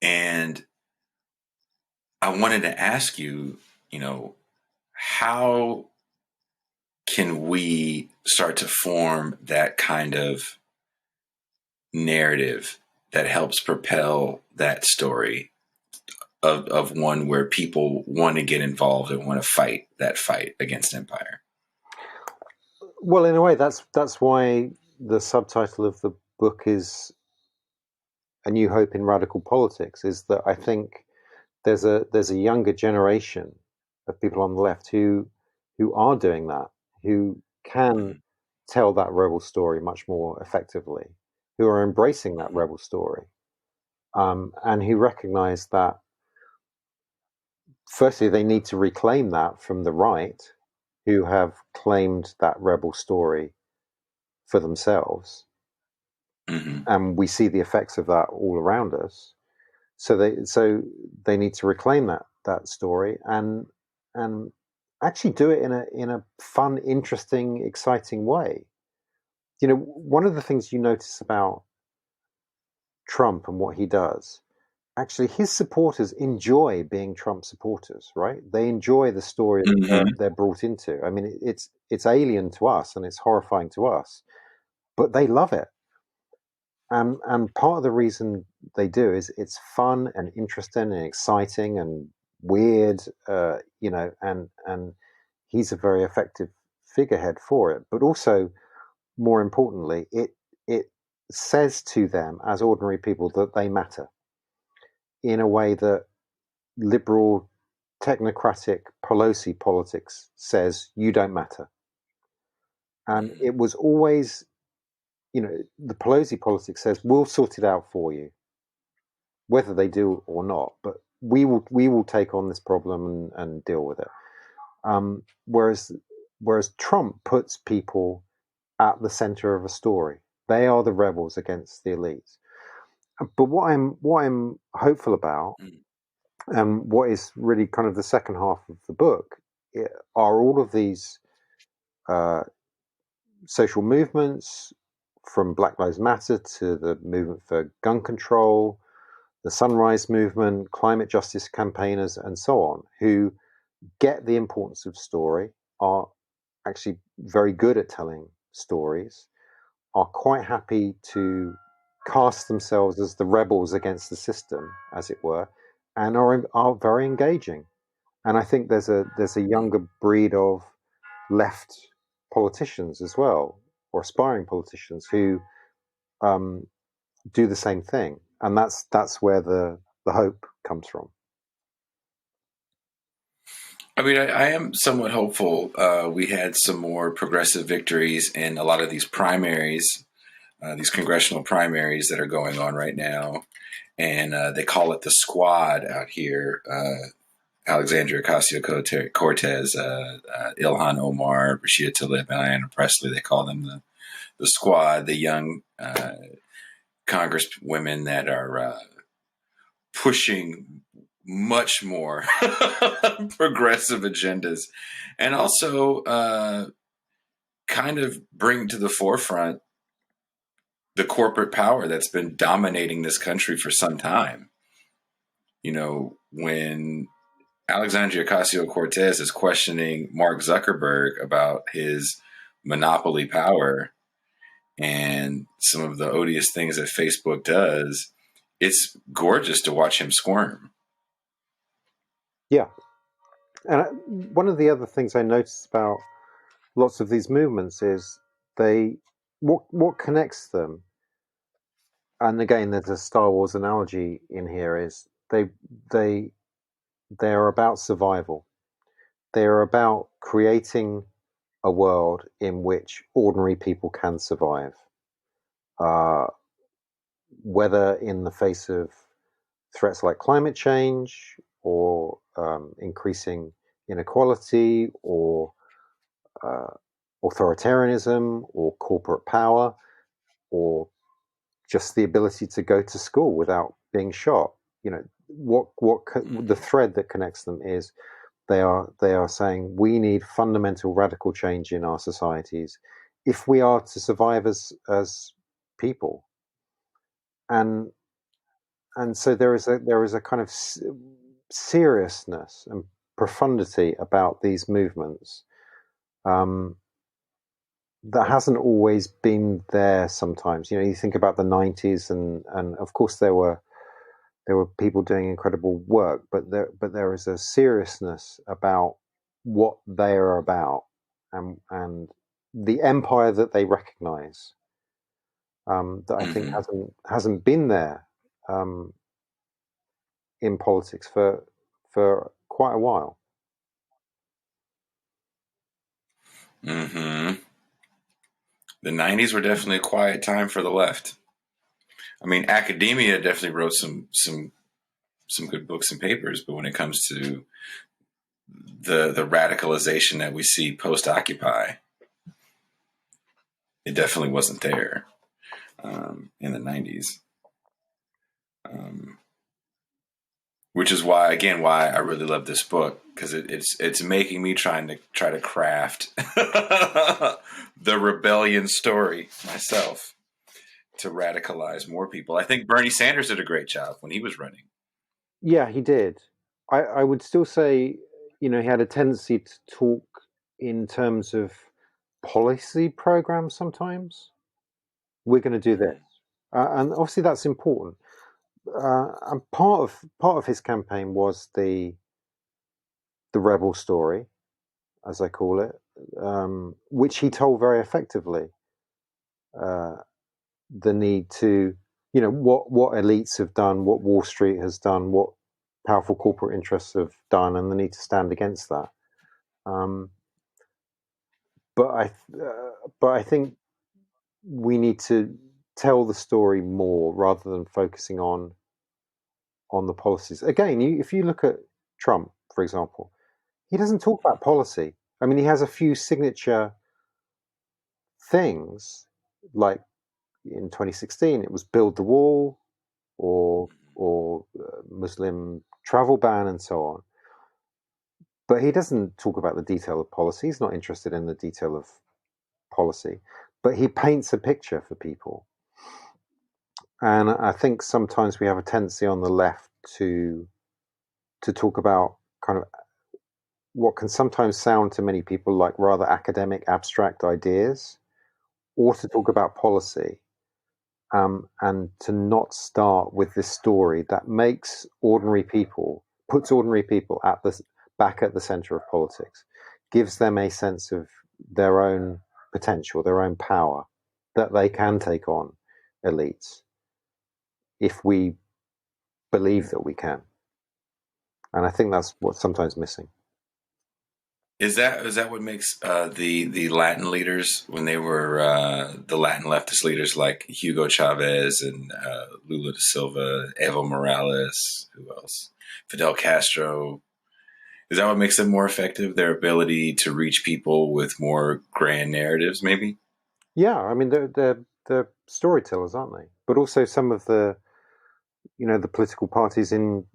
And I wanted to ask you, how can we start to form that kind of narrative that helps propel that story of one where people want to get involved and want to fight that fight against empire? Well, in a way, that's why the subtitle of the book is A New Hope in Radical Politics, is that I think there's a younger generation of people on the left who are doing that, who can tell that rebel story much more effectively, who are embracing that rebel story, and who recognize that, firstly, they need to reclaim that from the right, who have claimed that rebel story for themselves. And we see the effects of that all around us. So they need to reclaim that story and actually do it in a fun, interesting, exciting way. One of the things you notice about Trump and what he does, actually, his supporters enjoy being Trump supporters, right? They enjoy the story that they're brought into. I mean, it's alien to us and it's horrifying to us, but they love it. And part of the reason they do is it's fun and interesting and exciting and weird, and he's a very effective figurehead for it. But also, more importantly, it says to them as ordinary people that they matter in a way that liberal, technocratic Pelosi politics says you don't matter. And it was always, the Pelosi politics says we'll sort it out for you, whether they do or not, but we will take on this problem and deal with it. Whereas Trump puts people at the center of a story. They are the rebels against the elites. But what I'm hopeful about, and what is really kind of the second half of the book, are all of these social movements, from Black Lives Matter to the movement for gun control, the Sunrise Movement, climate justice campaigners, and so on, who get the importance of story, are actually very good at telling stories, are quite happy to cast themselves as the rebels against the system, as it were, and are very engaging. And I think there's a younger breed of left politicians as well, or aspiring politicians who do the same thing, and that's where the hope comes from. I mean, I am somewhat hopeful. We had some more progressive victories in a lot of these primaries, these congressional primaries that are going on right now. And they call it the squad out here. Alexandria Ocasio-Cortez, Ilhan Omar, Rashida Tlaib, and Ayanna Pressley. They call them the squad, the young congresswomen that are pushing much more progressive agendas, and also kind of bring to the forefront the corporate power that's been dominating this country for some time. You know, when Alexandria Ocasio-Cortez is questioning Mark Zuckerberg about his monopoly power and some of the odious things that Facebook does, it's gorgeous to watch him squirm. Yeah. And one of the other things I noticed about lots of these movements is what connects them, and again there's a Star Wars analogy in here, is they are about survival. They are about creating a world in which ordinary people can survive, whether in the face of threats like climate change or increasing inequality or authoritarianism or corporate power, or just the ability to go to school without being shot. You know, the thread that connects them is they are saying we need fundamental radical change in our societies if we are to survive as people. And so there is a kind of seriousness and profundity about these movements that hasn't always been there. Sometimes, you know, you think about the 90s, and of course there were people doing incredible work, but there is a seriousness about what they are about, and the empire that they recognize, that I think hasn't been there in politics for quite a while. The 90s were definitely a quiet time for the left. I mean, academia definitely wrote some good books and papers, but when it comes to the radicalization that we see post-Occupy, it definitely wasn't there in the 90s. Which is why I really love this book, because it's making me try to craft the rebellion story myself to radicalize more people. I think Bernie Sanders did a great job when he was running. Yeah, he did. I would still say, you know, he had a tendency to talk in terms of policy programs sometimes. We're going to do this, and obviously that's important. And part of his campaign was the rebel story, as I call it, which he told very effectively. The need to, you know, what elites have done, what Wall Street has done, what powerful corporate interests have done, and the need to stand against that. But I think we need to tell the story more rather than focusing on the policies. Again, if you look at Trump, for example, he doesn't talk about policy. I mean, he has a few signature things, like in 2016, it was build the wall, or Muslim travel ban, and so on. But he doesn't talk about the detail of policy. He's not interested in the detail of policy, but he paints a picture for people. And I think sometimes we have a tendency on the left to talk about kind of what can sometimes sound to many people like rather academic, abstract ideas, or to talk about policy, and to not start with this story that puts ordinary people back at the center of politics, gives them a sense of their own potential, their own power, that they can take on elites if we believe that we can. And I think that's what's sometimes missing. Is that what makes the Latin leaders, when they were the Latin leftist leaders like Hugo Chavez and Lula da Silva, Evo Morales, who else? Fidel Castro. Is that what makes them more effective? Their ability to reach people with more grand narratives, maybe? Yeah, I mean they're storytellers, aren't they? But also some of the the political parties in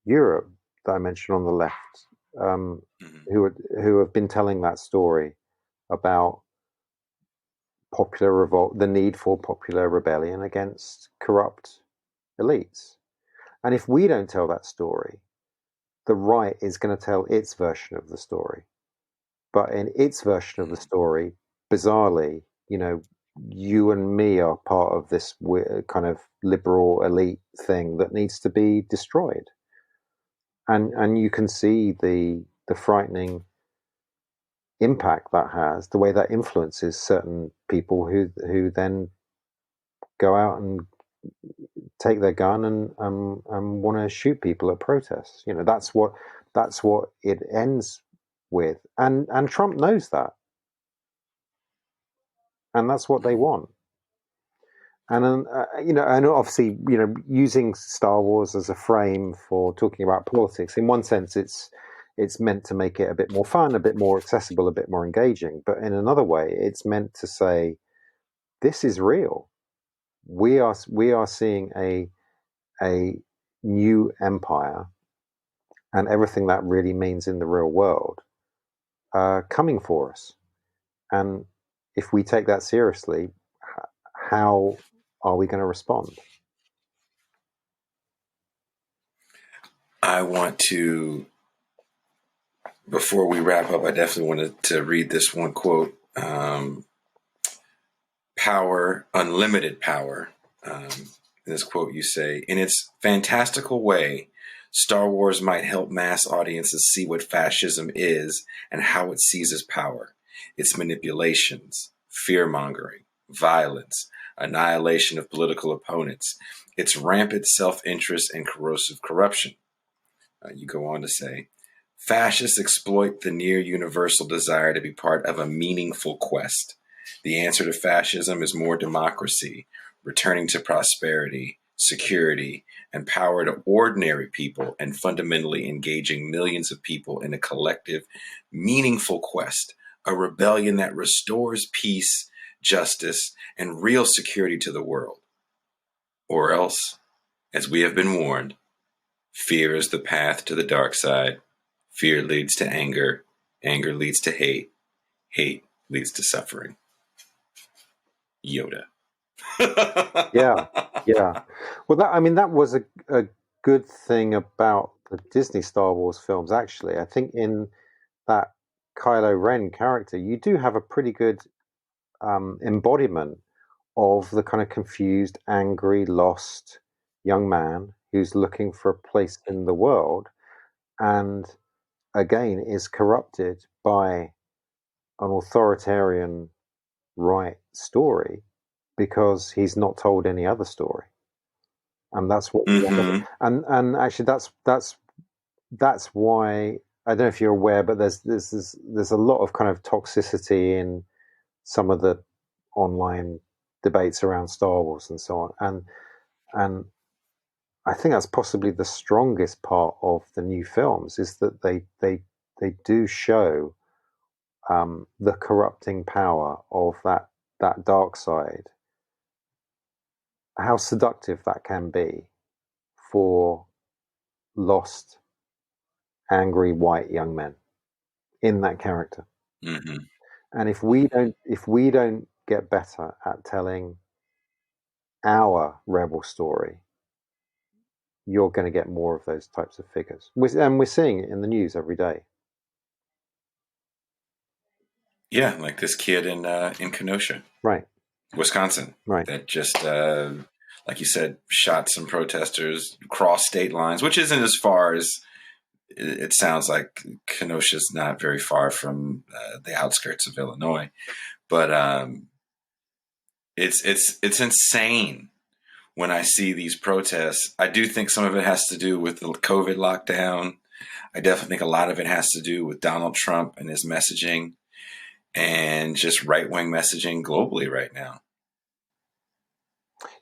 Europe that I mentioned on the left, who have been telling that story about popular revolt, the need for popular rebellion against corrupt elites. And if we don't tell that story, the right is going to tell its version of the story. But in its version of the story, bizarrely, you and me are part of this kind of liberal elite thing that needs to be destroyed. And you can see the frightening impact that has, the way that influences certain people who then go out and take their gun and want to shoot people at protests. That's what it ends with, and Trump knows that, and that's what they want. And and obviously, using Star Wars as a frame for talking about politics. In one sense, it's meant to make it a bit more fun, a bit more accessible, a bit more engaging. But in another way, it's meant to say, this is real. We are seeing a new empire, and everything that really means in the real world, coming for us. And if we take that seriously, how are we going to respond? I want to, before we wrap up, I definitely wanted to read this one quote. Power, unlimited power. In this quote, you say, in its fantastical way, Star Wars might help mass audiences see what fascism is and how it seizes power, its manipulations, fear-mongering, violence, annihilation of political opponents, its rampant self-interest and corrosive corruption. You go on to say, fascists exploit the near universal desire to be part of a meaningful quest. The answer to fascism is more democracy, returning to prosperity, security, and power to ordinary people, and fundamentally engaging millions of people in a collective, meaningful quest, a rebellion that restores peace, justice, and real security to the world. Or else, as we have been warned, fear is the path to the dark side. Fear leads to anger. Anger leads to hate. Hate leads to suffering. Yoda. Yeah. Well, that was a good thing about the Disney Star Wars films, actually. I think in that Kylo Ren character, you do have a pretty good embodiment of the kind of confused, angry, lost young man who's looking for a place in the world, and again is corrupted by an authoritarian right story because he's not told any other story, and that's what and actually that's why, I don't know if you're aware, but there's a lot of kind of toxicity in some of the online debates around Star Wars and so on, and I think that's possibly the strongest part of the new films, is that they do show the corrupting power of that dark side, how seductive that can be for lost, angry white young men in that character. And if we don't get better at telling our rebel story, you're going to get more of those types of figures, and we're seeing it in the news every day. Yeah, like this kid in Kenosha, right, Wisconsin, right, that just, like you said, shot some protesters, crossed state lines, which isn't as far as it sounds like. Kenosha's not very far from the outskirts of Illinois, But it's insane when I see these protests. I do think some of it has to do with the COVID lockdown. I definitely think a lot of it has to do with Donald Trump and his messaging and just right-wing messaging globally right now.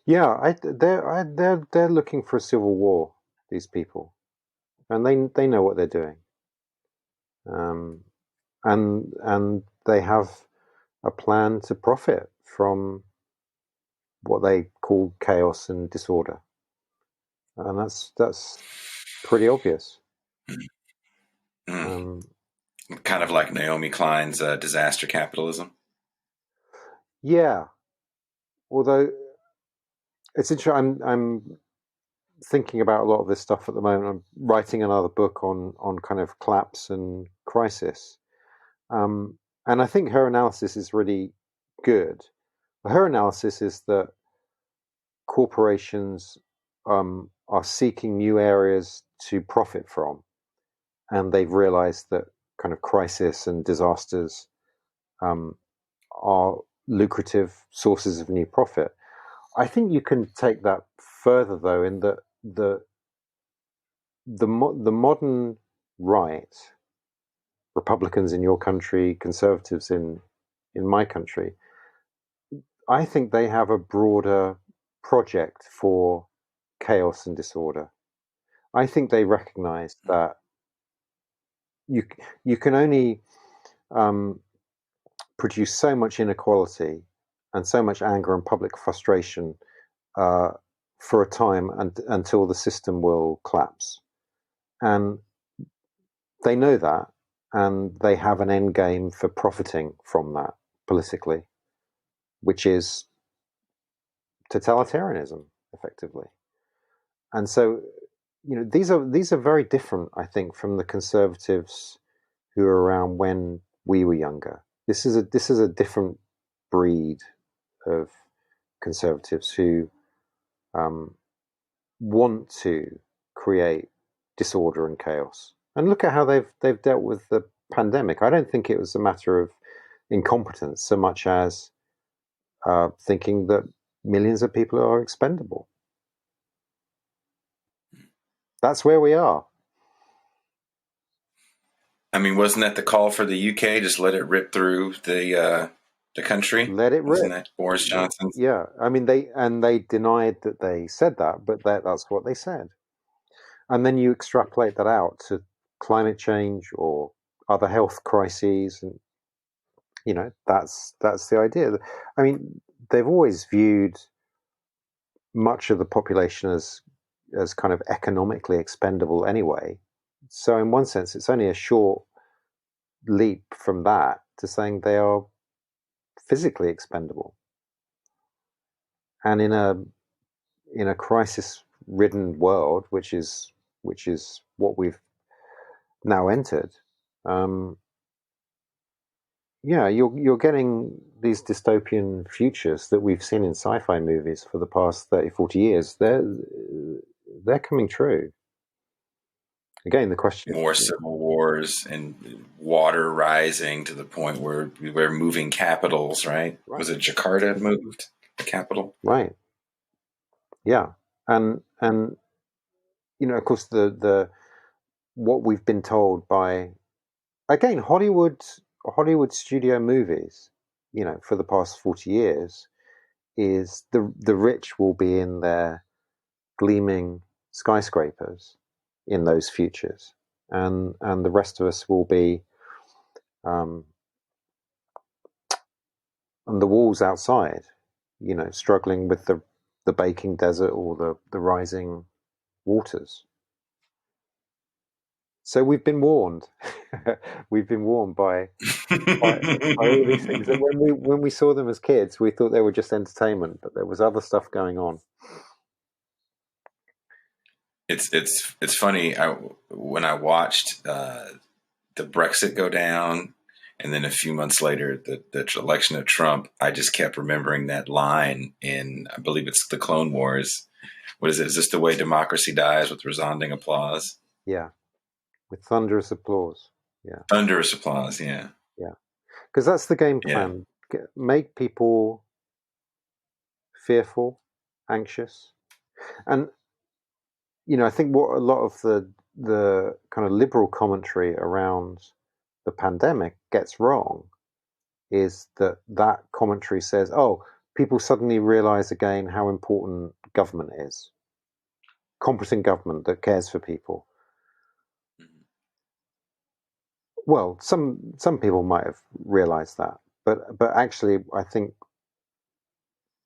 Yeah, they're looking for a civil war, these people, and they know what they're doing, and they have a plan to profit from what they call chaos and disorder, and that's pretty obvious. Kind of like Naomi Klein's disaster capitalism. Yeah, although it's interesting. I'm thinking about a lot of this stuff at the moment. I'm writing another book on kind of collapse and crisis, and I think her analysis is really good. Her analysis is that corporations are seeking new areas to profit from, and they've realized that kind of crisis and disasters are lucrative sources of new profit. I think you can take that further, though, in that the modern right, Republicans in your country, conservatives in my country, I think they have a broader project for chaos and disorder. I think they recognize that you can only produce so much inequality and so much anger and public frustration for a time until the system will collapse. And they know that, and they have an end game for profiting from that politically, which is totalitarianism, effectively. And so, these are very different, I think, from the conservatives who were around when we were younger. This is a different breed of conservatives who want to create disorder and chaos. And look at how they've dealt with the pandemic. I don't think it was a matter of incompetence so much as thinking that millions of people are expendable. That's where we are. I mean, wasn't that the call for the UK? Just let it rip through the country. Let it rip. Wasn't that Boris Johnson? Yeah, I mean they denied that they said that, but that's what they said. And then you extrapolate that out to climate change or other health crises, and that's the idea. I mean, they've always viewed much of the population as kind of economically expendable anyway. So in one sense, it's only a short leap from that to saying they are physically expendable. And in a crisis-ridden world, which is what we've now entered, you're getting these dystopian futures that we've seen in sci-fi movies for the past 30, 40 years. They're coming true. Again, the question more civil wars and water rising to the point where we're moving capitals, right? Was it Jakarta moved the capital? Right. Yeah. And of course the what we've been told by, again, Hollywood studio movies, for the past 40 years is the rich will be in their gleaming skyscrapers in those futures, and the rest of us will be on the walls outside, struggling with the baking desert or the rising waters. So we've been warned. We've been warned by all these things. And when we saw them as kids, we thought they were just entertainment, but there was other stuff going on. It's funny. When I watched the Brexit go down, and then a few months later the election of Trump, I just kept remembering that line in, I believe it's the Clone Wars. What is it? Is this the way democracy dies, with resounding applause? Yeah, with thunderous applause. Yeah, thunderous applause. Yeah, yeah, because that's the game plan. make people fearful, anxious, and I think what a lot of the kind of liberal commentary around the pandemic gets wrong is that commentary says, oh, people suddenly realize again how important government is, competent government that cares for people. Well, some people might have realized that, but actually, I think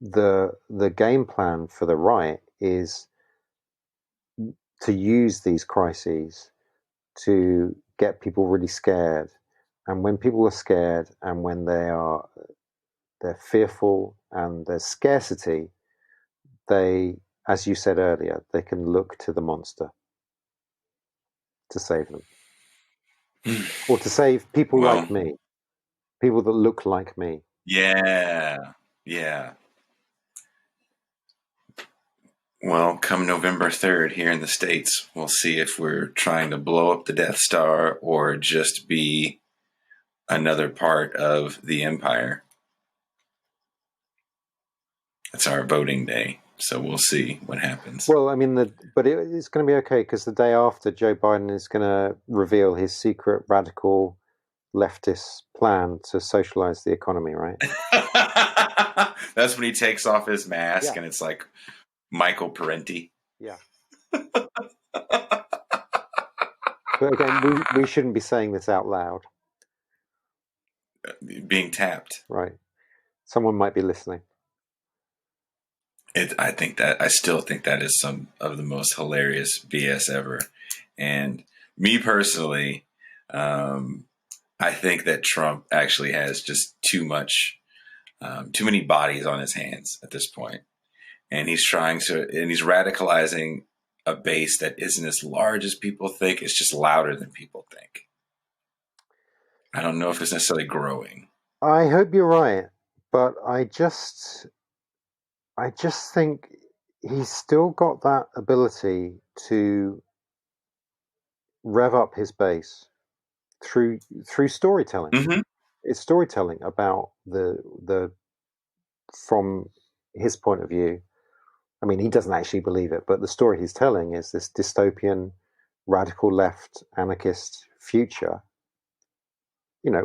the game plan for the right is to use these crises to get people really scared, and when people are scared and when they're fearful and there's scarcity, they, as you said earlier, they can look to the monster to save them. Or to save people like me, people that look like me. Yeah. Well, come November 3rd here in the States, we'll see if we're trying to blow up the Death Star or just be another part of the empire. It's our voting day, so we'll see what happens. Well, I mean, but it's going to be okay, because the day after, Joe Biden is going to reveal his secret radical leftist plan to socialize the economy, right? That's when he takes off his mask and it's like Michael Parenti. Yeah. But again, we shouldn't be saying this out loud. Being tapped. Right. Someone might be listening. I still think that is some of the most hilarious BS ever. And me personally, I think that Trump actually has just too many bodies on his hands at this point. And he's he's radicalizing a base that isn't as large as people think. It's just louder than people think. I don't know if it's necessarily growing. I hope you're right, but I just think he's still got that ability to rev up his base through storytelling. Mm-hmm. It's storytelling about the from his point of view. I mean, he doesn't actually believe it, but the story he's telling is this dystopian, radical left, anarchist future.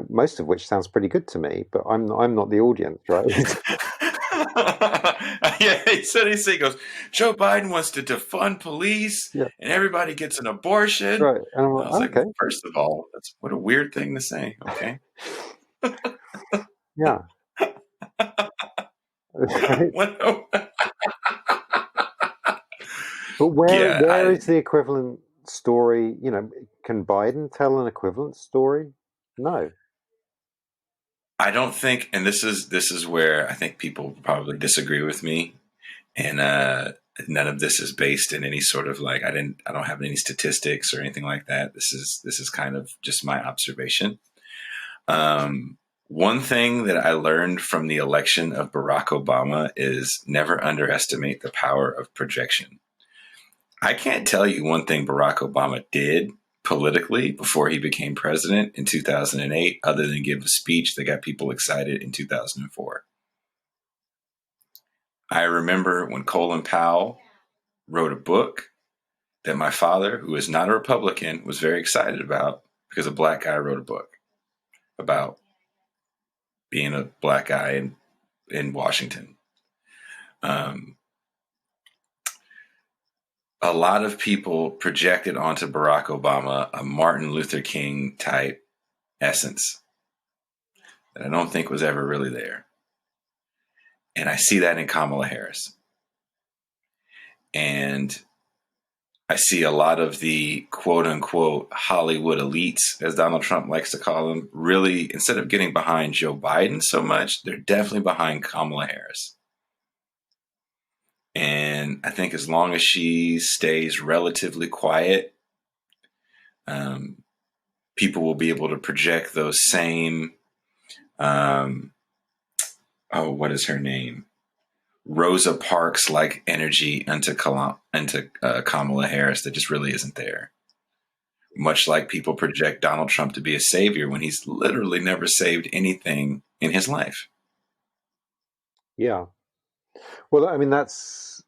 Most of which sounds pretty good to me, but I'm not the audience, right? Yeah, he goes, Joe Biden wants to defund police and everybody gets an abortion. Right. And I was like, well, first of all, what a weird thing to say. Okay. Yeah. But where is the equivalent story? Can Biden tell an equivalent story? No. I don't think, and this is where I think people probably disagree with me, and none of this is based in any sort of I don't have any statistics or anything like that. This is kind of just my observation. One thing that I learned from the election of Barack Obama is never underestimate the power of projection. I can't tell you one thing Barack Obama did politically before he became president in 2008, other than give a speech that got people excited in 2004. I remember when Colin Powell wrote a book that my father, who is not a Republican, was very excited about because a black guy wrote a book about being a black guy in Washington. A lot of people projected onto Barack Obama a Martin Luther King type essence that I don't think was ever really there. And I see that in Kamala Harris. And I see a lot of the quote unquote Hollywood elites, as Donald Trump likes to call them, really, instead of getting behind Joe Biden so much, they're definitely behind Kamala Harris. And I think as long as she stays relatively quiet, people will be able to project those same, what is her name? Rosa Parks like energy into Kamala Harris that just really isn't there. Much like people project Donald Trump to be a savior when he's literally never saved anything in his life. Yeah. Well, I mean, that's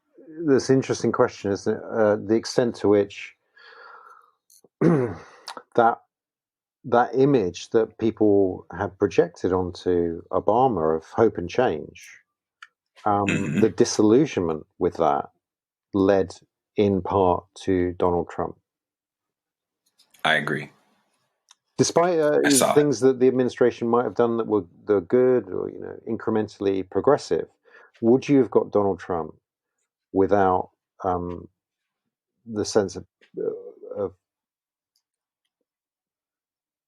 an interesting question, isn't it? The extent to which that that image that people have projected onto Obama of hope and change, the disillusionment with that led in part to Donald Trump. I agree. Despite I saw it. things that the administration might have done that were good or incrementally progressive, would you have got Donald Trump without the sense of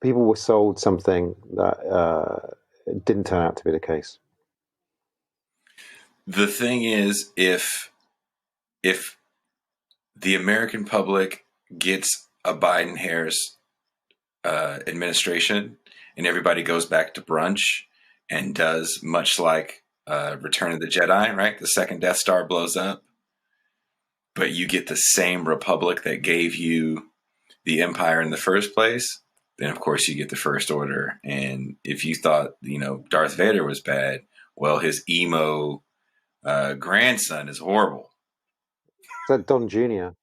people were sold something that didn't turn out to be the case? The thing is, if the American public gets a Biden-Harris administration and everybody goes back to brunch and does much like Return of the Jedi, right? The second Death Star blows up, but you get the same republic that gave you the empire in the first place, then of course you get the First Order. And if you thought, Darth Vader was bad, well, his emo grandson is horrible. Is that Don Jr.?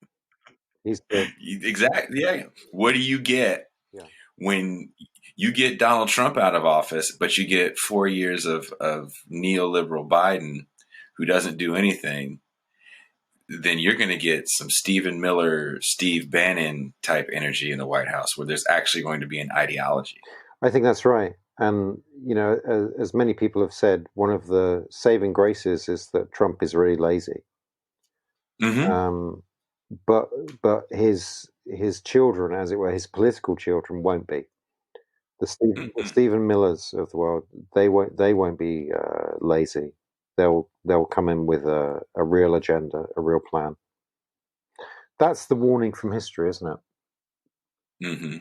He's the Exactly. Yeah. What do you get yeah. when you get Donald Trump out of office, but you get 4 years of neoliberal Biden who doesn't do anything? Then you're going to get some Stephen Miller, Steve Bannon type energy in the White House where there's actually going to be an ideology. I think that's right. And, as many people have said, one of the saving graces is that Trump is really lazy. Mm-hmm. But his children, as it were, his political children, won't be. The Stephen Millers of the world, they won't be lazy. They'll come in with a real agenda, a real plan. That's the warning from history, isn't it? Mm-hmm.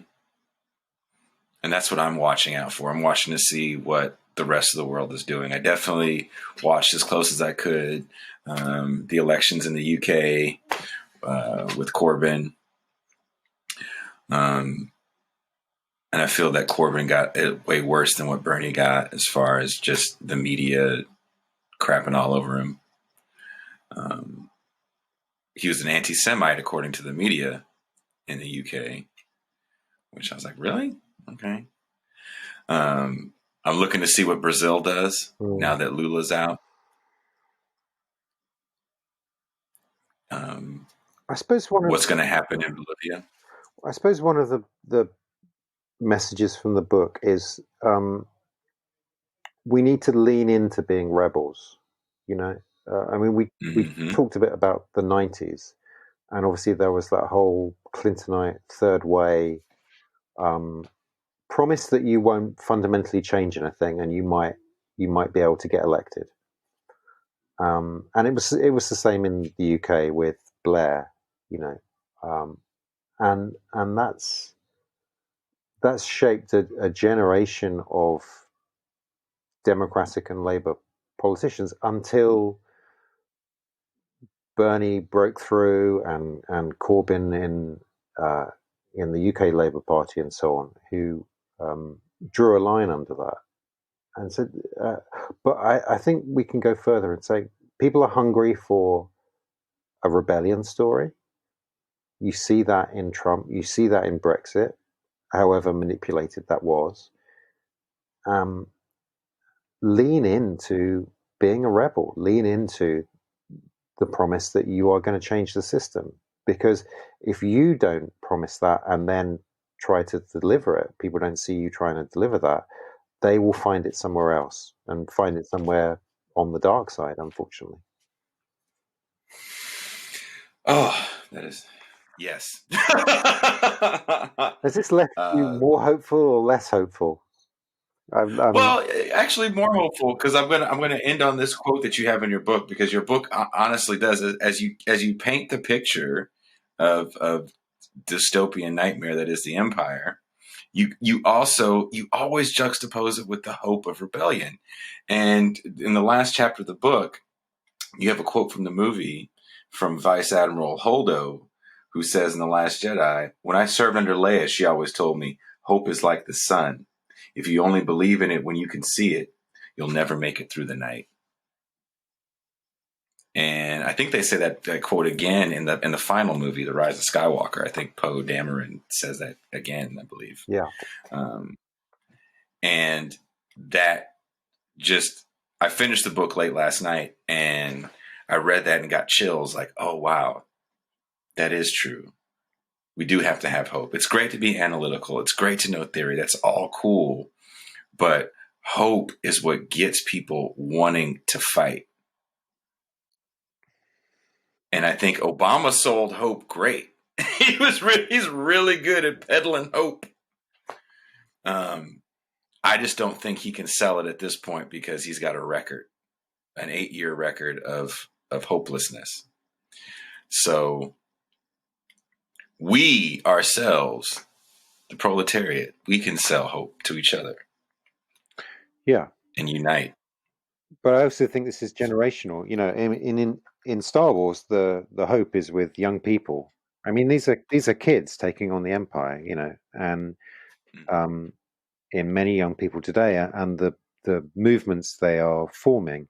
And that's what I'm watching out for. I'm watching to see what the rest of the world is doing. I definitely watched as close as I could the elections in the UK with Corbyn. And I feel that Corbyn got it way worse than what Bernie got as far as just the media crapping all over him. He was an anti-Semite, according to the media in the UK, which I was like, really? Okay. I'm looking to see what Brazil does now that Lula's out. I suppose What's going to happen in Bolivia? I suppose one of the messages from the book is we need to lean into being rebels. I mean, we talked a bit about the 90s, and obviously there was that whole Clintonite third way promise that you won't fundamentally change anything, and you might be able to get elected. And it was the same in the UK with Blair, and that's shaped a generation of Democratic and Labour politicians until Bernie broke through and Corbyn in the UK Labour Party and so on, who drew a line under that and said, but I think we can go further and say people are hungry for a rebellion story. You see that in Trump. You see that in Brexit, however manipulated that was. Lean into being a rebel. Lean into the promise that you are going to change the system. Because if you don't promise that and then try to deliver it, people don't see you trying to deliver that, they will find it somewhere else and find it somewhere on the dark side, unfortunately. Oh, that is, yes. Has this left you more hopeful or less hopeful? Well, actually, more hopeful because I'm gonna end on this quote that you have in your book, because your book honestly does, as you paint the picture of dystopian nightmare that is the empire. You always juxtapose it with the hope of rebellion, and in the last chapter of the book, you have a quote from the movie from Vice Admiral Holdo, who says in The Last Jedi, "When I served under Leia, she always told me, hope is like the sun. If you only believe in it when you can see it, you'll never make it through the night." And I think they say that quote again in the final movie, The Rise of Skywalker. I think Poe Dameron says that again, I believe. Yeah. And that just, I finished the book late last night and I read that and got chills like, oh, wow, that is true. We do have to have hope. It's great to be analytical. It's great to know theory. That's all cool. But hope is what gets people wanting to fight. And I think Obama sold hope great. He's really good at peddling hope. I just don't think he can sell it at this point because he's got a record, an 8-year record of hopelessness. So we ourselves, the proletariat, we can sell hope to each other. Yeah. And unite. But I also think this is generational. You know, in Star Wars, the hope is with young people. I mean, these are kids taking on the Empire, you know, and in many young people today, and the movements they are forming,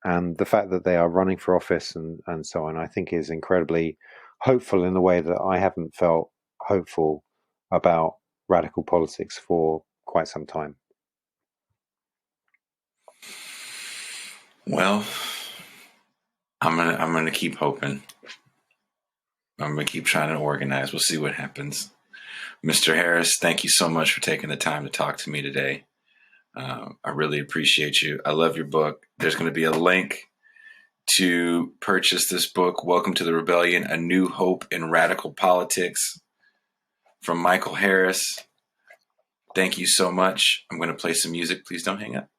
and the fact that they are running for office and so on, I think is incredibly hopeful in the way that I haven't felt hopeful about radical politics for quite some time. Well, I'm gonna keep hoping. I'm gonna keep trying to organize. We'll see what happens. Mr. Harris, thank you so much for taking the time to talk to me today. I really appreciate you. I love your book. There's going to be a link to purchase this book, Welcome to the Rebellion, A New Hope in Radical Politics, from Michael Harris. Thank you so much. I'm going to play some music. Please don't hang up.